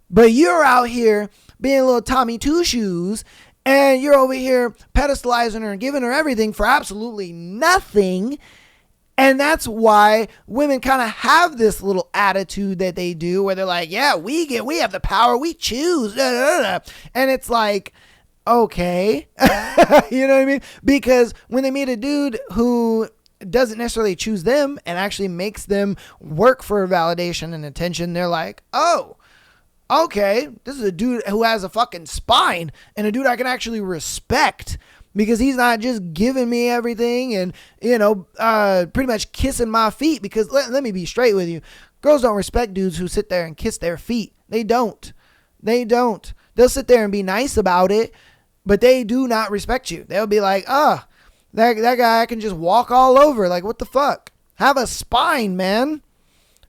[SPEAKER 1] But you're out here being a little Tommy Two Shoes and you're over here pedestalizing her and giving her everything for absolutely nothing. And that's why women kind of have this little attitude that they do where they're like, yeah, we have the power, we choose. And it's like, okay. You know what I mean? Because when they meet a dude who doesn't necessarily choose them and actually makes them work for validation and attention, they're like, oh, okay, this is a dude who has a fucking spine and a dude I can actually respect because he's not just giving me everything and, you know, pretty much kissing my feet. Because let me be straight with you. Girls don't respect dudes who sit there and kiss their feet. They don't. They'll sit there and be nice about it, but they do not respect you. They'll be like, that guy I can just walk all over. Like, what the fuck? Have a spine, man.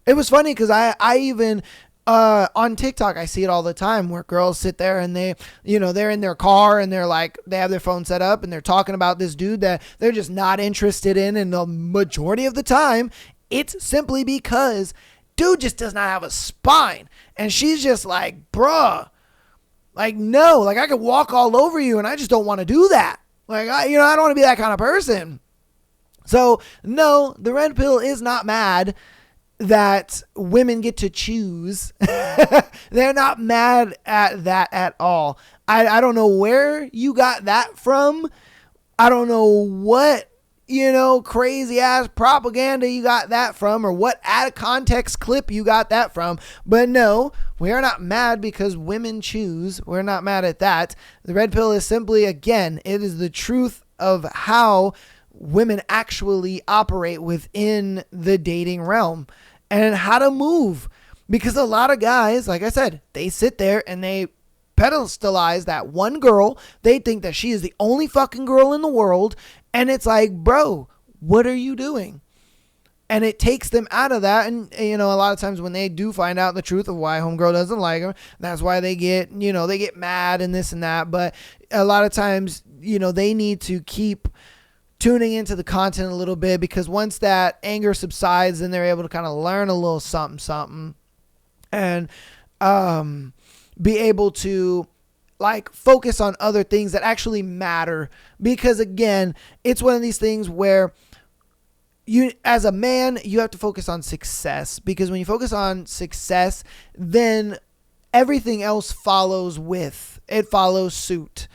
[SPEAKER 1] It was funny because I even... on TikTok, I see it all the time where girls sit there and they, you know, they're in their car and they're like, they have their phone set up and they're talking about this dude that they're just not interested in. And the majority of the time, it's simply because dude just does not have a spine. And she's just like, bruh, like, no, like I could walk all over you and I just don't want to do that. Like, I don't want to be that kind of person. So no, the red pill is not mad that women get to choose. They're not mad at that at all. I don't know where you got that from. I don't know what, crazy ass propaganda you got that from or what out of context clip you got that from. But no, we are not mad because women choose. We're not mad at that. The red pill is simply, again, it is the truth of how women actually operate within the dating realm. and how to move. Because a lot of guys, like I said, they sit there and they pedestalize that one girl. They think that she is the only fucking girl in the world. And it's like, bro, what are you doing? And it takes them out of that. And, a lot of times when they do find out the truth of why homegirl doesn't like them, that's why they get, they get mad and this and that. But a lot of times, they need to keep tuning into the content a little bit, because once that anger subsides, then they're able to kind of learn a little something and be able to focus on other things that actually matter. Because again, it's one of these things where you, as a man, you have to focus on success, because when you focus on success, then everything else follows suit.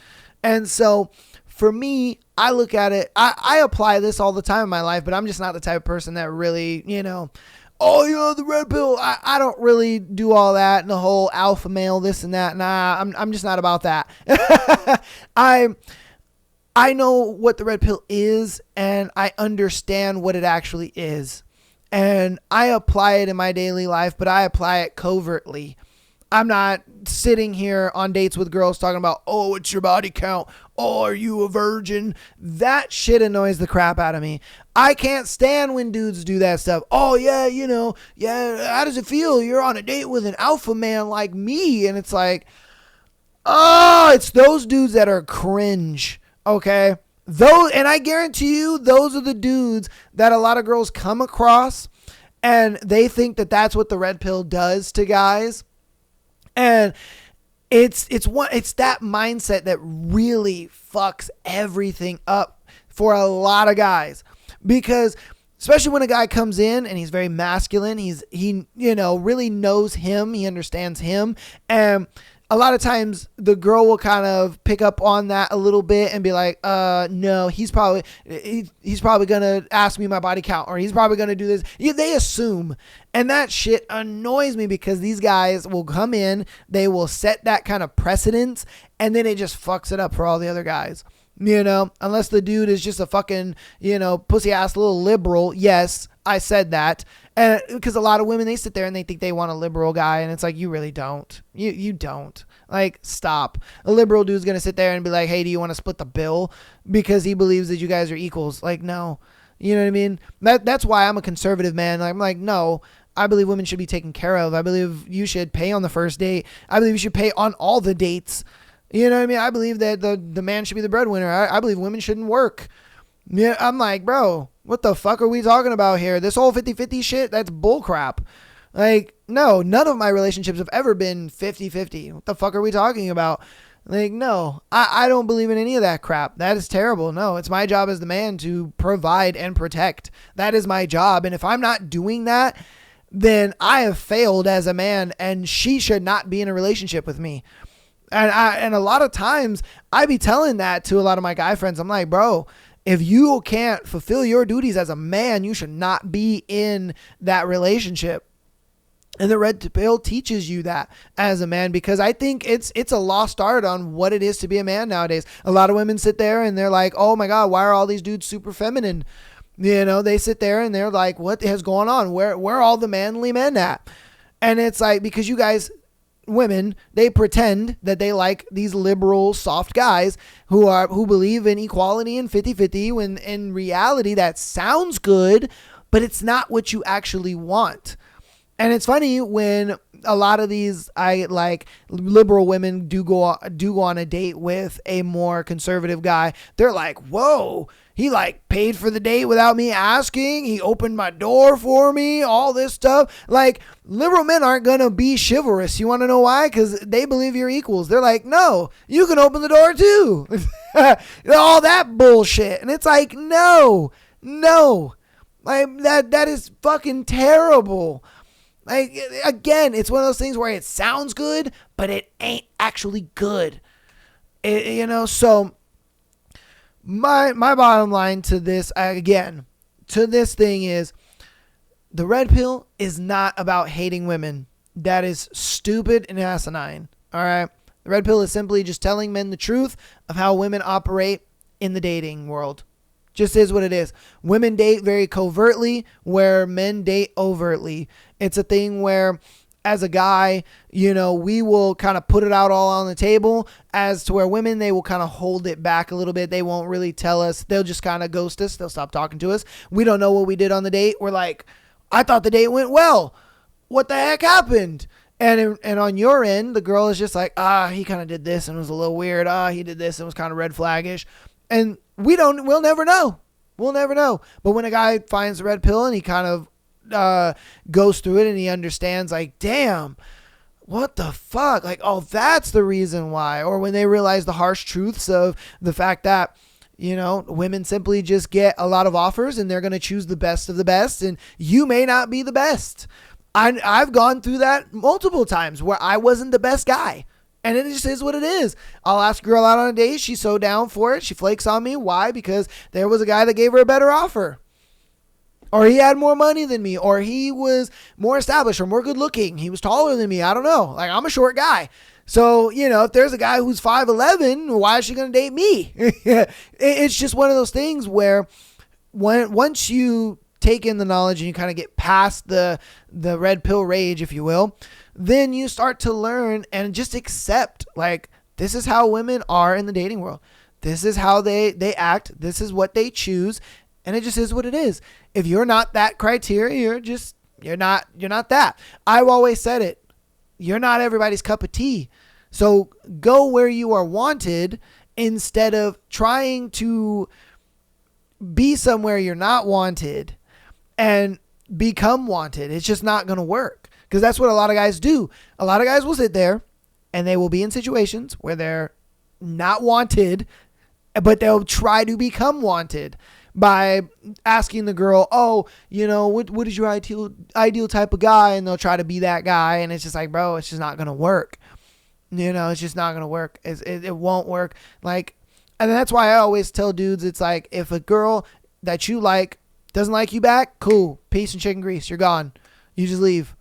[SPEAKER 1] And so for me, I look at it, I apply this all the time in my life, but I'm just not the type of person that really, the red pill. I don't really do all that and the whole alpha male, this and that. Nah, I'm just not about that. I know what the red pill is, and I understand what it actually is. And I apply it in my daily life, but I apply it covertly. I'm not sitting here on dates with girls talking about, oh, what's your body count? Oh, are you a virgin? That shit annoys the crap out of me. I can't stand when dudes do that stuff. Oh, yeah, how does it feel? You're on a date with an alpha man like me. And it's like, oh, it's those dudes that are cringe. Okay. And I guarantee you, those are the dudes that a lot of girls come across, and they think that that's what the red pill does to guys. And it's that mindset that really fucks everything up for a lot of guys, because especially when a guy comes in and he's very masculine, he really knows him, he understands him, and a lot of times the girl will kind of pick up on that a little bit and be like, no, he's probably going to ask me my body count, or he's probably going to do this. Yeah, they assume. And that shit annoys me, because these guys will come in, they will set that kind of precedence, and then it just fucks it up for all the other guys. Unless the dude is just a fucking, pussy ass little liberal. Yes, I said that. And because a lot of women, they sit there and they think they want a liberal guy, and it's like, you really don't. You don't. Stop. A liberal dude's going to sit there and be like, hey, do you want to split the bill? Because he believes that you guys are equals. No. You know what I mean? That's why I'm a conservative man. I'm like, no, I believe women should be taken care of. I believe you should pay on the first date. I believe you should pay on all the dates. You know what I mean? I believe that the man should be the breadwinner. I believe women shouldn't work. Yeah, I'm like, bro, what the fuck are we talking about here? This whole 50-50 shit, that's bullcrap. No, none of my relationships have ever been 50-50. What the fuck are we talking about? No, I don't believe in any of that crap. That is terrible. No, it's my job as the man to provide and protect. That is my job. And if I'm not doing that, then I have failed as a man, and she should not be in a relationship with me. And a lot of times I be telling that to a lot of my guy friends. I'm like, bro, if you can't fulfill your duties as a man, you should not be in that relationship. And the red pill teaches you that as a man, because I think it's a lost art on what it is to be a man nowadays. A lot of women sit there and they're like, oh my God, why are all these dudes super feminine? They sit there and they're like, what has gone on? Where are all the manly men at? And it's like, because you guys, women, they pretend that they like these liberal soft guys who believe in equality and 50-50, when in reality that sounds good, but it's not what you actually want. And it's funny when a lot of these liberal women do go on a date with a more conservative guy. They're like, whoa, he paid for the date without me asking. He opened my door for me, all this stuff. Liberal men aren't going to be chivalrous. You want to know why? Because they believe you're equals. They're like, no, you can open the door too. All that bullshit. And it's like, no. That is fucking terrible. Again, it's one of those things where it sounds good, but it ain't actually good. So my bottom line to this, this thing is, the red pill is not about hating women. That is stupid and asinine. All right. The red pill is simply just telling men the truth of how women operate in the dating world. Just is what it is. Women date very covertly where men date overtly. It's a thing where as a guy, we will kind of put it out all on the table, as to where women, they will kind of hold it back a little bit. They won't really tell us. They'll just kind of ghost us. They'll stop talking to us. We don't know what we did on the date. We're like, I thought the date went well. What the heck happened? And on your end, the girl is just like, he kind of did this and it was a little weird. He did this and it was kind of red flaggish. And we'll never know. We'll never know. But when a guy finds the red pill and he kind of goes through it and he understands, like, damn, what the fuck? Like, oh, that's the reason why. Or when they realize the harsh truths of the fact that, women simply just get a lot of offers and they're going to choose the best of the best. And you may not be the best. I've gone through that multiple times where I wasn't the best guy. And it just is what it is. I'll ask a girl out on a date. She's so down for it. She flakes on me. Why? Because there was a guy that gave her a better offer. Or he had more money than me. Or he was more established or more good looking. He was taller than me. I don't know. Like, I'm a short guy. So, if there's a guy who's 5'11", why is she going to date me? It's just one of those things where once you take in the knowledge and you kind of get past the red pill rage, if you will, then you start to learn and just accept, like, this is how women are in the dating world. This is how they act. This is what they choose. And it just is what it is. If you're not that criteria, you're not that. I've always said it. You're not everybody's cup of tea. So go where you are wanted instead of trying to be somewhere you're not wanted and become wanted. It's just not going to work, because that's what a lot of guys do. A lot of guys will sit there and they will be in situations where they're not wanted, but they'll try to become wanted by asking the girl, what is your ideal type of guy? And they'll try to be that guy. And it's just like, bro, it's just not going to work. It's just not going to work. It won't work. Like, and that's why I always tell dudes, it's like, if a girl that you like doesn't like you back, cool. Peace and chicken grease. You're gone. You just leave.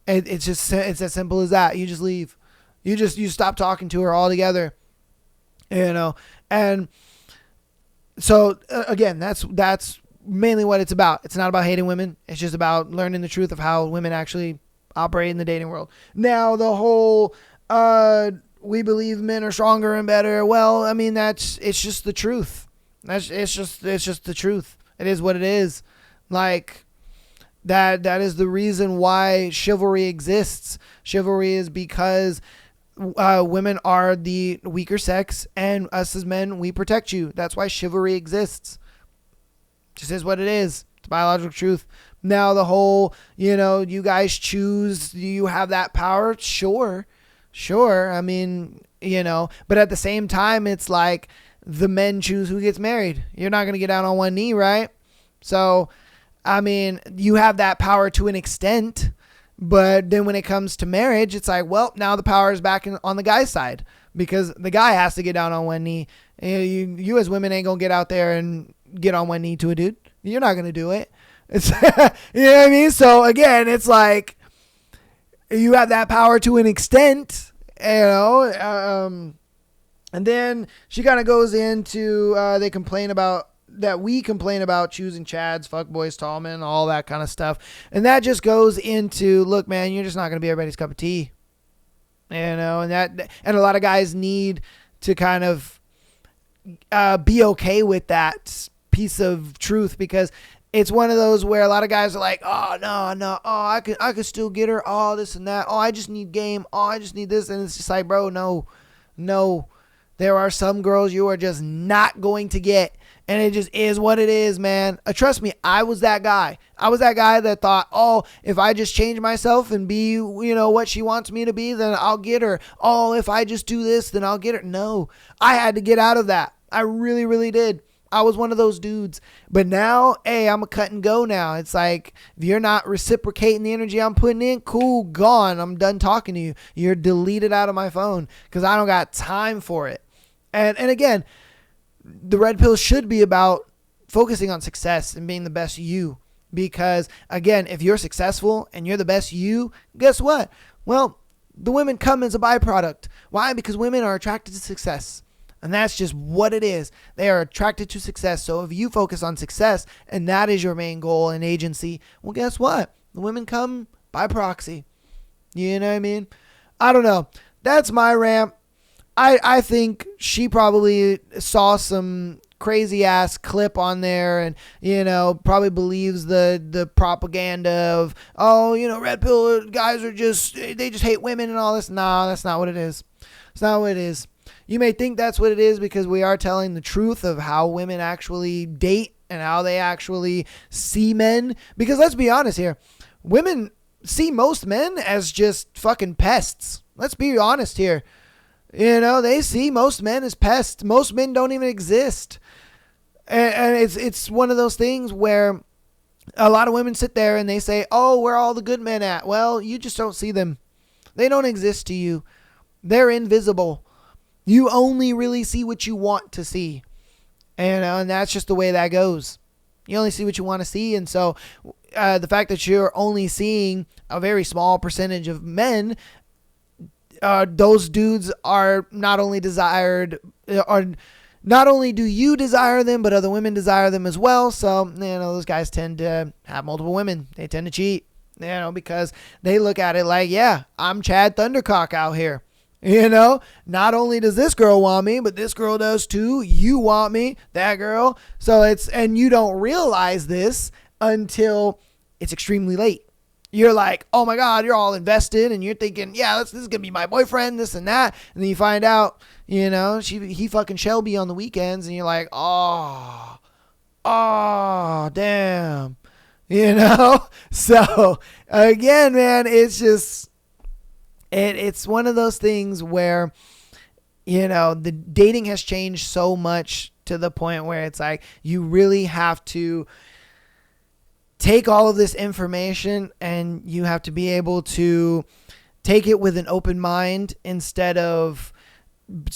[SPEAKER 1] It's as simple as that. You just leave. You stop talking to her altogether. And so again, that's mainly what it's about. It's not about hating women. It's just about learning the truth of how women actually operate in the dating world. Now, the whole, we believe men are stronger and better. Well, I mean, it's just the truth. It's just the truth. It is what it is. Like, that is the reason why chivalry exists. Chivalry is because women are the weaker sex, and us as men, we protect you. That's why chivalry exists. Just is what it is. It's biological truth. Now, the whole, you guys choose, you have that power. Sure. I mean, but at the same time, it's like the men choose who gets married. You're not going to get down on one knee, right? So, I mean, you have that power to an extent, but then when it comes to marriage, it's like, well, now the power is back on the guy's side, because the guy has to get down on one knee. You as women ain't going to get out there and get on one knee to a dude. You're not going to do it. It's, you know what I mean? So again, it's like, you have that power to an extent, and then she kind of goes into, we complain about choosing Chads, fuckboys, tall men, all that kind of stuff. And that just goes into, look, man, you're just not going to be everybody's cup of tea. And a lot of guys need to kind of be okay with that piece of truth, because it's one of those where a lot of guys are like, oh, no, oh, I could still get her, oh, this and that, oh, I just need game, oh, I just need this. And it's just like, bro, no. There are some girls you are just not going to get. And it just is what it is, man. Trust me, I was that guy. I was that guy that thought, oh, if I just change myself and be, what she wants me to be, then I'll get her. Oh, if I just do this, then I'll get her. No, I had to get out of that. I really, really did. I was one of those dudes. But now, hey, I'm a cut and go now. It's like, if you're not reciprocating the energy I'm putting in, cool, gone. I'm done talking to you. You're deleted out of my phone, because I don't got time for it. And again, the red pill should be about focusing on success and being the best you. Because again, if you're successful and you're the best you, guess what? Well, the women come as a byproduct. Why? Because women are attracted to success. And that's just what it is. They are attracted to success. So if you focus on success and that is your main goal and agency, well, guess what? The women come by proxy. You know what I mean? I don't know. That's my rant. I think she probably saw some crazy ass clip on there and, probably believes the propaganda of, red pill guys they just hate women and all this. No, that's not what it is. It's not what it is. You may think that's what it is because we are telling the truth of how women actually date and how they actually see men. Because let's be honest here, women see most men as just fucking pests. Let's be honest here. They see most men as pests. Most men don't even exist. And it's one of those things where a lot of women sit there and they say, oh, where are all the good men at? Well, you just don't see them. They don't exist to you. They're invisible. You only really see what you want to see. And that's just the way that goes. You only see what you want to see. And so the fact that you're only seeing a very small percentage of men, those dudes are not only desired, or not only do you desire them, but other women desire them as well. So, those guys tend to have multiple women. They tend to cheat, because they look at it like, yeah, I'm Chad Thundercock out here. Not only does this girl want me, but this girl does too. You want me, that girl. So and you don't realize this until it's extremely late. You're like, oh my God, you're all invested and you're thinking, yeah, this is going to be my boyfriend, this and that. And then you find out, he fucking Shelby on the weekends and you're like, oh, damn, So again, man, it's just, it's one of those things where, the dating has changed so much to the point where it's like, you really have to take all of this information and you have to be able to take it with an open mind instead of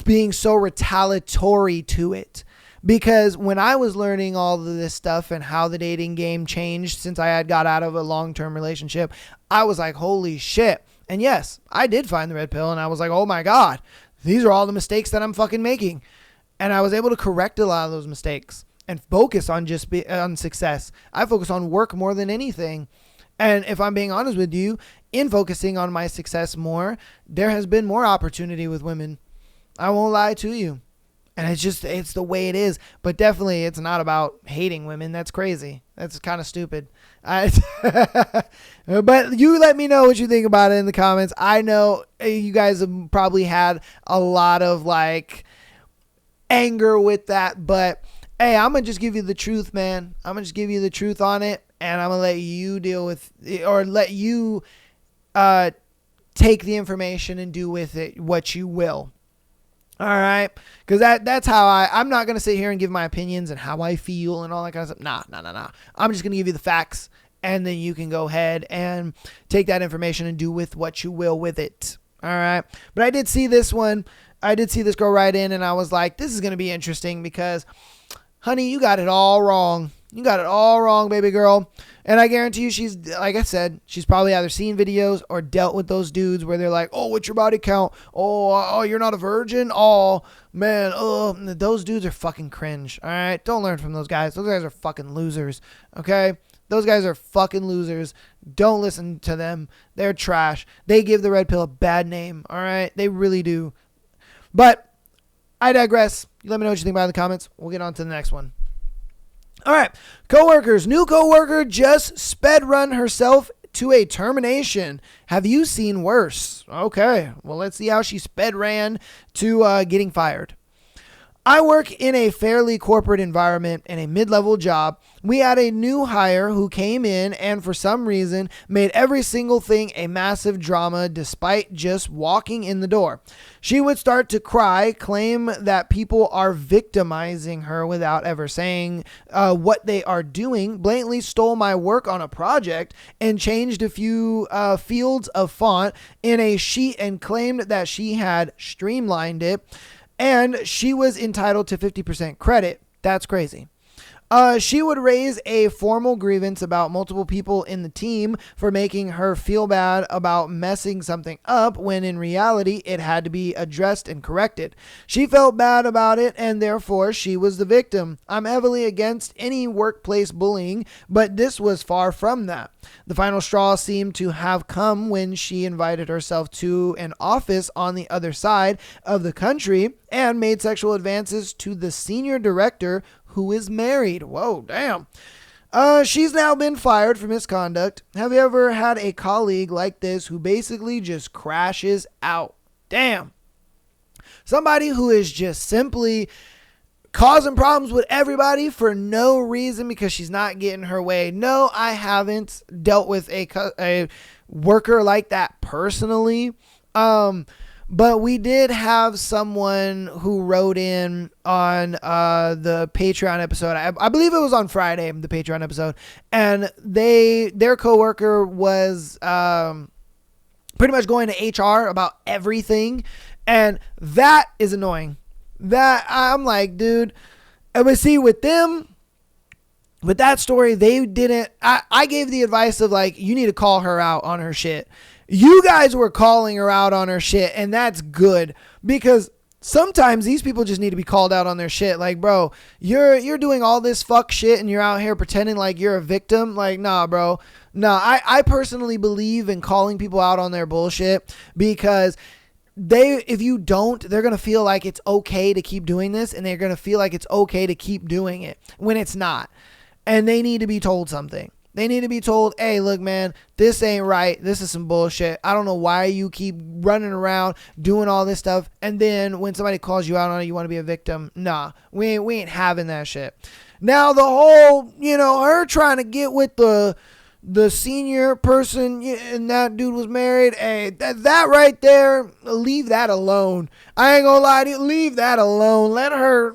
[SPEAKER 1] being so retaliatory to it. Because when I was learning all of this stuff and how the dating game changed since I had got out of a long-term relationship, I was like, holy shit. And yes, I did find the red pill and I was like, oh my God, these are all the mistakes that I'm fucking making. And I was able to correct a lot of those mistakes and focus on on success. I focus on work more than anything. And if I'm being honest with you, in focusing on my success more, there has been more opportunity with women. I won't lie to you. And it's the way it is. But definitely it's not about hating women. That's crazy. That's kind of stupid. But you let me know what you think about it in the comments. I know you guys have probably had a lot of anger with that, but hey, I'm going to just give you the truth, man. I'm going to just give you the truth on it, and I'm going to let you deal with it, or let you take the information and do with it what you will. All right? Because that's how I'm not going to sit here and give my opinions and how I feel and all that kind of stuff. Nah. I'm just going to give you the facts, and then you can go ahead and take that information and do with what you will with it. All right? But I did see this one. I did see this girl write in, and I was like, this is going to be interesting because, honey, you got it all wrong. You got it all wrong, baby girl. And I guarantee you she's, like I said, she's probably either seen videos or dealt with those dudes where they're like, oh, what's your body count? Oh, you're not a virgin? Oh, man. Oh, those dudes are fucking cringe. All right? Don't learn from those guys. Those guys are fucking losers. Okay? Those guys are fucking losers. Don't listen to them. They're trash. They give the red pill a bad name. All right? They really do. But I digress. You let me know what you think about it in the comments. We'll get on to the next one. All right. Coworkers. New coworker just sped run herself to a termination. Have you seen worse? Okay. Well, let's see how she sped ran to getting fired. I work in a fairly corporate environment in a mid-level job. We had a new hire who came in and for some reason made every single thing a massive drama despite just walking in the door. She would start to cry, claim that people are victimizing her without ever saying what they are doing, blatantly stole my work on a project and changed a few fields of font in a sheet and claimed that she had streamlined it. And she was entitled to 50% credit. That's crazy. She would raise a formal grievance about multiple people in the team for making her feel bad about messing something up when in reality it had to be addressed and corrected. She felt bad about it and therefore she was the victim. I'm heavily against any workplace bullying, but this was far from that. The final straw seemed to have come when she invited herself to an office on the other side of the country and made sexual advances to the senior director who is married. Whoa, damn. She's now been fired for misconduct. Have you ever had a colleague like this who basically just crashes out? Damn. Somebody who is just simply causing problems with everybody for no reason because she's not getting her way. No, I haven't dealt with a worker like that personally. But we did have someone who wrote in on the Patreon episode. I believe it was on Friday, the Patreon episode. And their coworker was pretty much going to HR about everything. And that is annoying. That I'm like, dude. But see, with them, with that story, they didn't. I gave the advice of like, you need to call her out on her shit. You guys were calling her out on her shit, and that's good because sometimes these people just need to be called out on their shit. Like, bro, you're doing all this fuck shit and you're out here pretending like you're a victim. Like, nah, bro. Nah, I personally believe in calling people out on their bullshit because if you don't, they're going to feel like it's okay to keep doing this and they're going to feel like it's okay to keep doing it when it's not. And they need to be told something. They need to be told, hey, look, man, this ain't right. This is some bullshit. I don't know why you keep running around doing all this stuff. And then when somebody calls you out on it, you want to be a victim. Nah, we ain't having that shit. Now, the whole, her trying to get with the senior person and that dude was married. Hey, that right there, leave that alone. I ain't gonna lie to you. Leave that alone. Let her,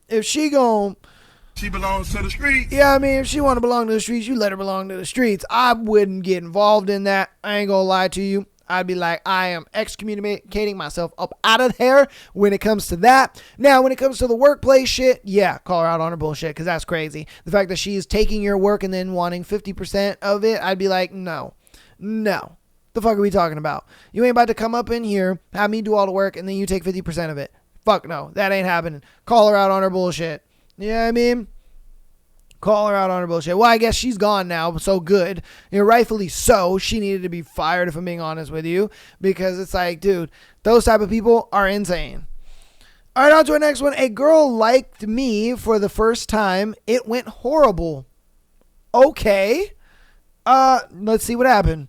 [SPEAKER 1] if she belongs to the streets. Yeah, I mean, if she want to belong to the streets, you let her belong to the streets. I wouldn't get involved in that. I ain't gonna lie to you. I'd be like, I am excommunicating myself up out of there when it comes to that. Now, when it comes to the workplace shit, yeah, call her out on her bullshit because that's crazy. The fact that she is taking your work and then wanting 50% of it, I'd be like, no. The fuck are we talking about? You ain't about to come up in here, have me do all the work, and then you take 50% of it. Fuck no, that ain't happening. Call her out on her bullshit. You know what I mean? Call her out on her bullshit. Well, I guess she's gone now, so good. Rightfully so. She needed to be fired, if I'm being honest with you. Because it's like, dude, those type of people are insane. All right, on to our next one. A girl liked me for the first time. It went horrible. Okay. Let's see what happened.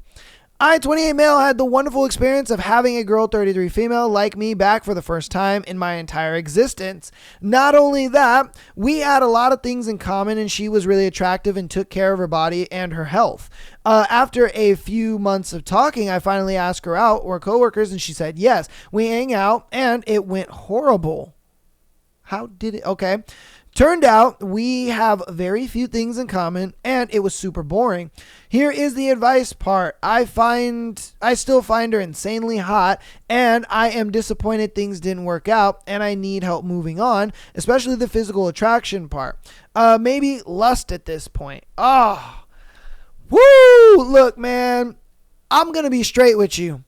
[SPEAKER 1] I, 28 male, had the wonderful experience of having a girl, 33 female, like me back for the first time in my entire existence. Not only that, we had a lot of things in common and she was really attractive and took care of her body and her health. After a few months of talking, I finally asked her out. We're coworkers and she said yes. We hang out and it went horrible. How did it? Okay. Turned out we have very few things in common and it was super boring. Here is the advice part. I still find her insanely hot and I am disappointed things didn't work out and I need help moving on, especially the physical attraction part. Maybe lust at this point. Woo! Look, man, I'm going to be straight with you.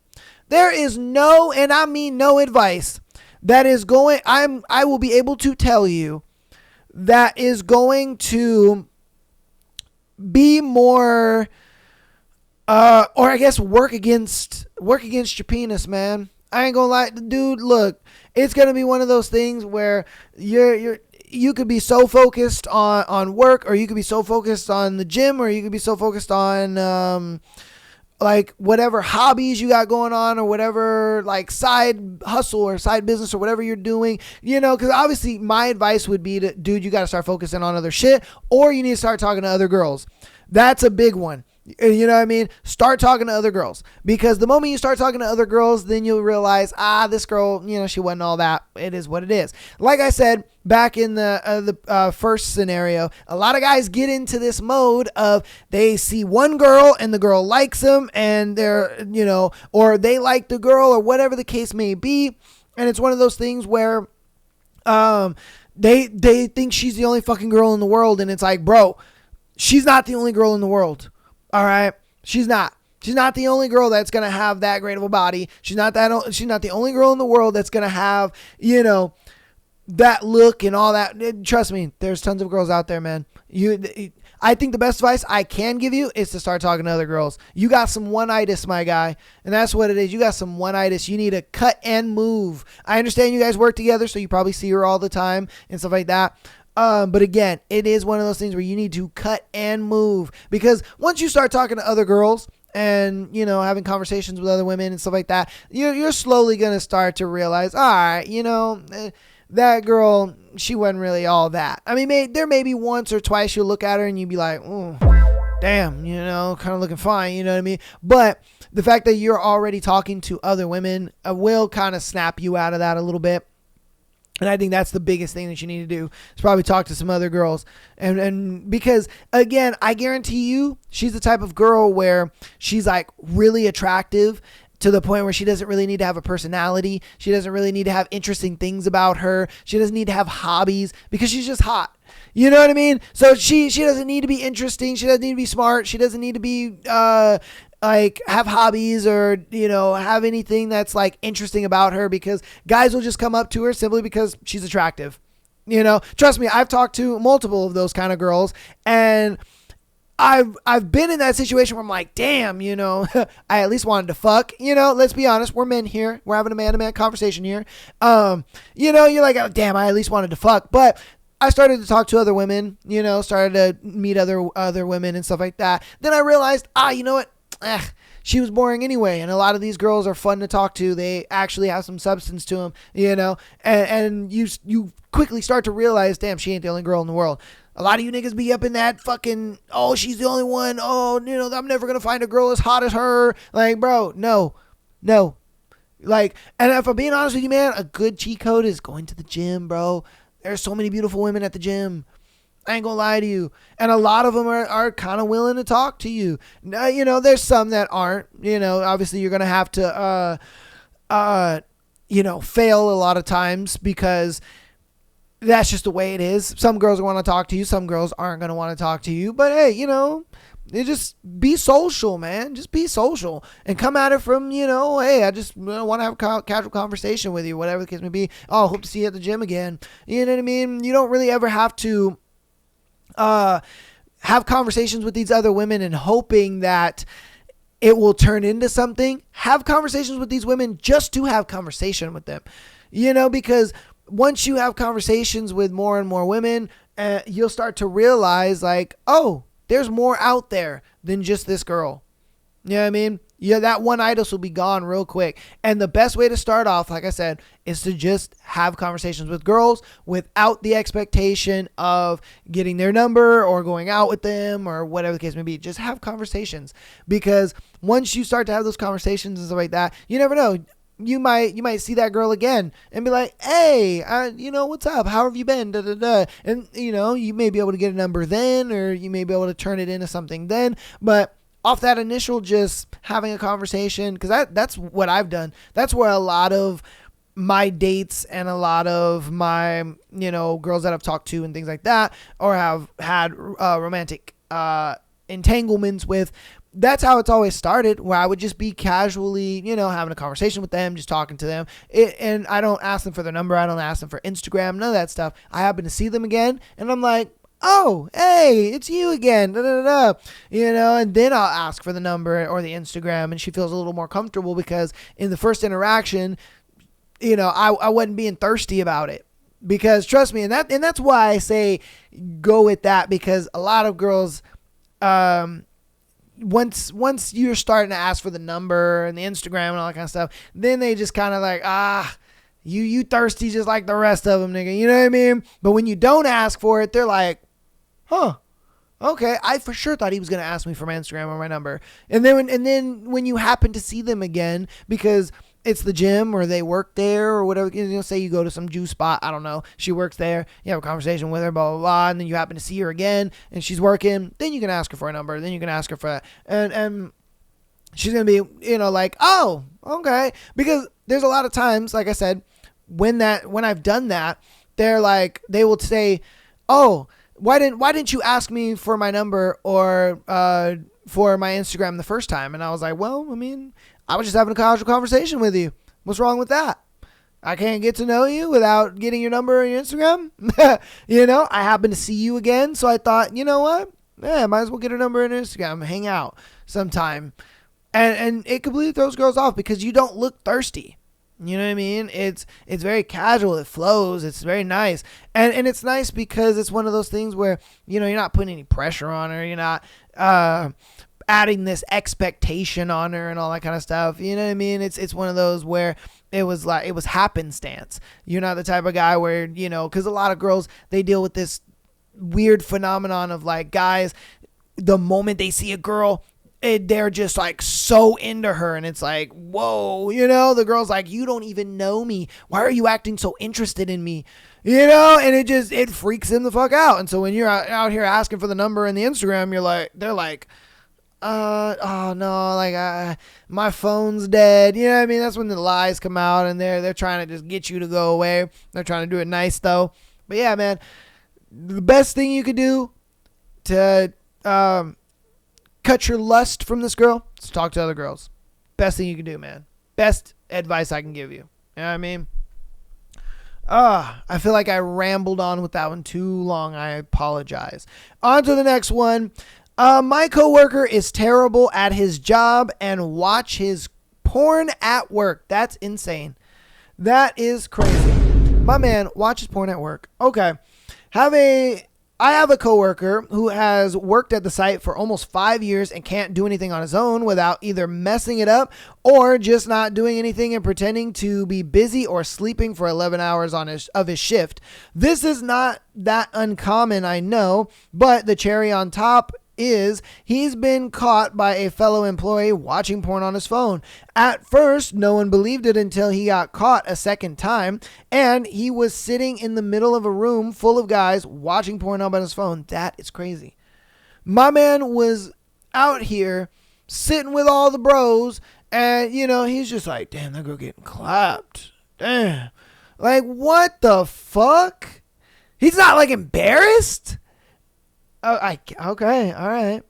[SPEAKER 1] There is no, and I mean no advice that is going, I will be able to tell you that is going to be more, or I guess work against your penis, man. I ain't gonna lie, dude. Look, it's gonna be one of those things where you could be so focused on work, or you could be so focused on the gym, or you could be so focused on like whatever hobbies you got going on or whatever like side hustle or side business or whatever you're doing, because obviously my advice would be dude, you got to start focusing on other shit or you need to start talking to other girls. That's a big one. You know what I mean? Start talking to other girls because the moment you start talking to other girls, then you'll realize, this girl, she wasn't all that. It is what it is. Like I said, back in the first scenario, a lot of guys get into this mode of they see one girl and the girl likes them and they're, or they like the girl or whatever the case may be. And it's one of those things where, They think she's the only fucking girl in the world, and it's like, bro, she's not the only girl in the world. All right, she's not. She's not the only girl that's gonna have that great of a body. She's not the only girl in the world that's gonna have, that look and all that. Trust me, there's tons of girls out there, man. I think the best advice I can give you is to start talking to other girls. You got some one-itis, my guy, and that's what it is. You got some one-itis. You need to cut and move. I understand you guys work together, so you probably see her all the time and stuff like that. But again, it is one of those things where you need to cut and move, because once you start talking to other girls and, having conversations with other women and stuff like that, you're slowly going to start to realize, all right, that girl, she wasn't really all that. I mean, there may be once or twice you'll look at her and you'd be like, oh, damn, kind of looking fine, you know what I mean? But the fact that you're already talking to other women will kind of snap you out of that a little bit. And I think that's the biggest thing that you need to do, is probably talk to some other girls. And because, again, I guarantee you, she's the type of girl where she's like really attractive to the point where she doesn't really need to have a personality. She doesn't really need to have interesting things about her. She doesn't need to have hobbies, because she's just hot. You know what I mean? So she doesn't need to be interesting. She doesn't need to be smart. She doesn't need to be have hobbies or, have anything that's like interesting about her, because guys will just come up to her simply because she's attractive. Trust me, I've talked to multiple of those kind of girls, and I've been in that situation where I'm like, damn, I at least wanted to fuck. Let's be honest, we're men here. We're having a man-to-man conversation here. You're like, oh, damn, I at least wanted to fuck. But I started to talk to other women, started to meet other women and stuff like that. Then I realized, you know what? She was boring anyway, and a lot of these girls are fun to talk to. They actually have some substance to them, and you quickly start to realize, damn, she ain't the only girl in the world. A lot of you niggas be up in that fucking, oh, she's the only one. Oh, I'm never going to find a girl as hot as her. Like, bro, no. Like, and if I'm being honest with you, man, a good cheat code is going to the gym, bro. There's so many beautiful women at the gym. I ain't gonna lie to you. And a lot of them are kind of willing to talk to you. There's some that aren't. Obviously you're gonna have to, fail a lot of times, because that's just the way it is. Some girls want to talk to you. Some girls aren't gonna want to talk to you. But hey, you just be social, man. Just be social and come at it from, hey, I just want to have a casual conversation with you, whatever the case may be. Oh, hope to see you at the gym again. You know what I mean? You don't really ever have to have conversations with these other women and hoping that it will turn into something. Have conversations with these women just to have conversation with them, because once you have conversations with more and more women, you'll start to realize like, oh, there's more out there than just this girl. You know what I mean? Yeah, that one-itis will be gone real quick. And the best way to start off, like I said, is to just have conversations with girls without the expectation of getting their number or going out with them or whatever the case may be. Just have conversations, because once you start to have those conversations and stuff like that, you never know. You might see that girl again and be like, hey, what's up? How have you been? Da, da, da. And, you may be able to get a number then, or you may be able to turn it into something then. But off that initial just having a conversation, because that's what I've done. That's where a lot of my dates and a lot of my, girls that I've talked to and things like that, or have had romantic entanglements with, that's how it's always started, where I would just be casually, having a conversation with them, just talking to them. And I don't ask them for their number. I don't ask them for Instagram, none of that stuff. I happen to see them again, and I'm like, oh, hey, it's you again, da, da, da, da. And then I'll ask for the number or the Instagram, and she feels a little more comfortable, because in the first interaction, I wasn't being thirsty about it. Because trust me, and that's why I say go with that, because a lot of girls, once you're starting to ask for the number and the Instagram and all that kind of stuff, then they just kind of like, you thirsty just like the rest of them, nigga. You know what I mean? But when you don't ask for it, they're like, huh, okay, I for sure thought he was going to ask me for my Instagram or my number. And then when you happen to see them again, because it's the gym or they work there or whatever, say you go to some juice spot, I don't know, she works there, you have a conversation with her, blah, blah, blah, and then you happen to see her again and she's working, then you can ask her for a number, then you can ask her for that. And she's going to be, like, oh, okay. Because there's a lot of times, like I said, when I've done that, they will say, oh, why didn't you ask me for my number or for my Instagram the first time? And I was like, well, I mean, I was just having a casual conversation with you. What's wrong with that? I can't get to know you without getting your number and your Instagram. I happened to see you again. So I thought, you know what? Yeah, might as well get her number and Instagram, hang out sometime. And it completely throws girls off because you don't look thirsty. You know what I mean? It's very casual. It flows. It's very nice. And it's nice because it's one of those things where, you're not putting any pressure on her. You're not adding this expectation on her and all that kind of stuff. You know what I mean? It's one of those where it was happenstance. You're not the type of guy where, because a lot of girls, they deal with this weird phenomenon of like guys, the moment they see a girl, they're just like so into her, and it's like, whoa, the girl's like, you don't even know me. Why are you acting so interested in me? And it freaks them the fuck out. And so when you're out here asking for the number and the Instagram, they're like, oh no, like my phone's dead. You know what I mean? That's when the lies come out, and they're trying to just get you to go away. They're trying to do it nice though. But yeah, man, the best thing you could do to cut your lust from this girl is talk to other girls. Best thing you can do, man. Best advice I can give you. You know what I mean? I feel like I rambled on with that one too long. I apologize. On to the next one. My coworker is terrible at his job and watch his porn at work. That's insane. That is crazy. My man watches porn at work. Okay. I have a coworker who has worked at the site for almost 5 years and can't do anything on his own without either messing it up or just not doing anything and pretending to be busy or sleeping for 11 hours of his shift. This is not that uncommon, I know, but the cherry on top is he's been caught by a fellow employee watching porn on his phone. At first, no one believed it until he got caught a second time, and he was sitting in the middle of a room full of guys watching porn on his phone. That is crazy. My man was out here sitting with all the bros, and he's just like, damn, that girl getting clapped. Damn. Like, what the fuck? He's not like embarrassed? Okay, all right.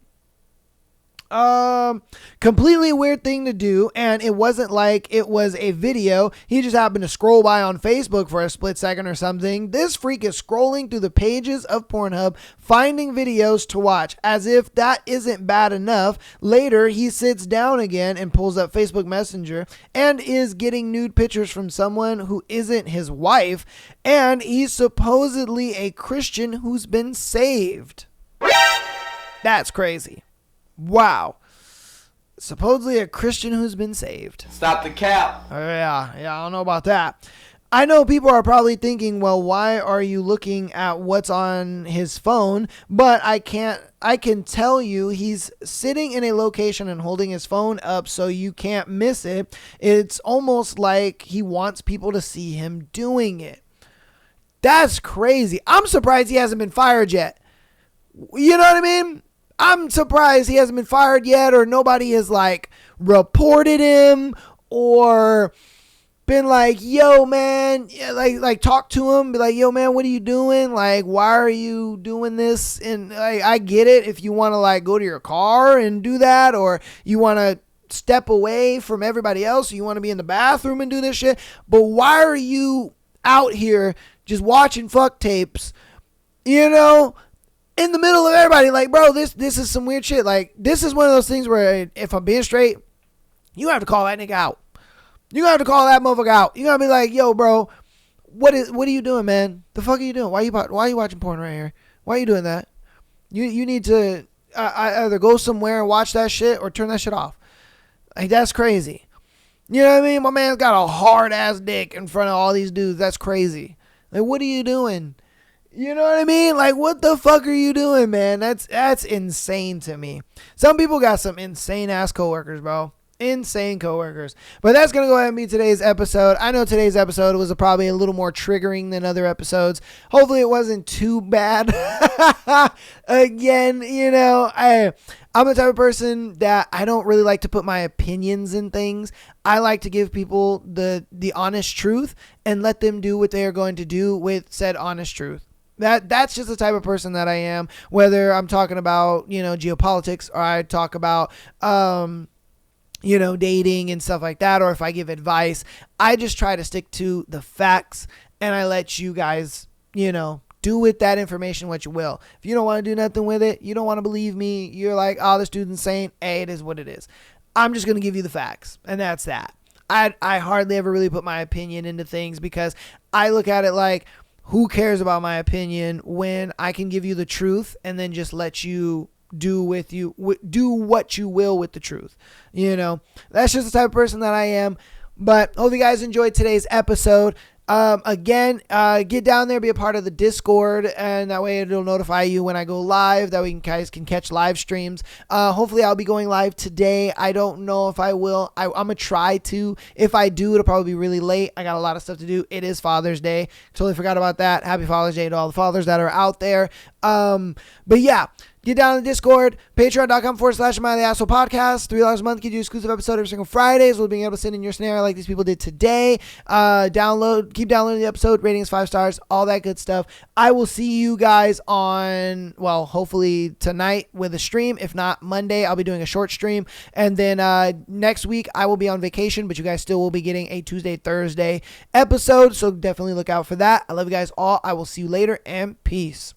[SPEAKER 1] Completely weird thing to do, and it wasn't like it was a video. He just happened to scroll by on Facebook for a split second or something. This freak is scrolling through the pages of Pornhub, finding videos to watch. As if that isn't bad enough, later he sits down again and pulls up Facebook Messenger and is getting nude pictures from someone who isn't his wife, and he's supposedly a Christian who's been saved. That's crazy. Wow. Supposedly a Christian who's been saved.
[SPEAKER 2] Stop the cap.
[SPEAKER 1] Yeah, I don't know about that. I know people are probably thinking, well, why are you looking at what's on his phone? But I can tell you he's sitting in a location and holding his phone up so you can't miss it. It's almost like he wants people to see him doing it. That's crazy. I'm surprised he hasn't been fired yet. You know what I mean? I'm surprised he hasn't been fired yet, or nobody has like reported him or been like, yo man, yeah, like talk to him, be like, yo man, what are you doing? Like, why are you doing this? And I get it if you want to like go to your car and do that, or you want to step away from everybody else, or you want to be in the bathroom and do this shit. But why are you out here just watching fuck tapes, in the middle of everybody? Like, bro, this is some weird shit. Like, this is one of those things where if I'm being straight, you have to call that nigga out. You have to call that motherfucker out. You gotta be like, yo, bro, what are you doing, man? The fuck are you doing? Why are you watching porn right here? Why are you doing that? You need to either go somewhere and watch that shit or turn that shit off. Like, that's crazy. You know what I mean? My man's got a hard ass dick in front of all these dudes. That's crazy. Like, what are you doing? You know what I mean? Like, what the fuck are you doing, man? That's insane to me. Some people got some insane ass coworkers, bro. Insane coworkers. But that's going to go ahead and be today's episode. I know today's episode was probably a little more triggering than other episodes. Hopefully it wasn't too bad. Again, I'm the type of person that I don't really like to put my opinions in things. I like to give people the honest truth and let them do what they are going to do with said honest truth. That's just the type of person that I am, whether I'm talking about, geopolitics, or I talk about, dating and stuff like that, or if I give advice, I just try to stick to the facts, and I let you guys, do with that information what you will. If you don't want to do nothing with it, you don't want to believe me, you're like, oh, this dude's insane. Hey, it is what it is. I'm just going to give you the facts, and that's that. I hardly ever really put my opinion into things, because I look at it like, who cares about my opinion when I can give you the truth and then just let you do what you will with the truth. That's just the type of person that I am. But hope you guys enjoyed today's episode. Again, get down there, be a part of the Discord, and that way it'll notify you when I go live. That way you guys can catch live streams. Hopefully I'll be going live today. I don't know if I will. I'm gonna try to. If I do, it'll probably be really late. I got a lot of stuff to do. It is Father's Day. Totally forgot about that. Happy Father's Day to all the fathers that are out there. But yeah. Get down to the Discord, patreon.com/MyTheAsshole Podcast. $3 a month gives you exclusive episode every single Friday, as well as being able to send in your scenario like these people did today. Keep downloading the episode, ratings 5 stars, all that good stuff. I will see you guys on, hopefully tonight with a stream. If not, Monday, I'll be doing a short stream. And then next week, I will be on vacation, but you guys still will be getting a Tuesday, Thursday episode. So definitely look out for that. I love you guys all. I will see you later, and peace.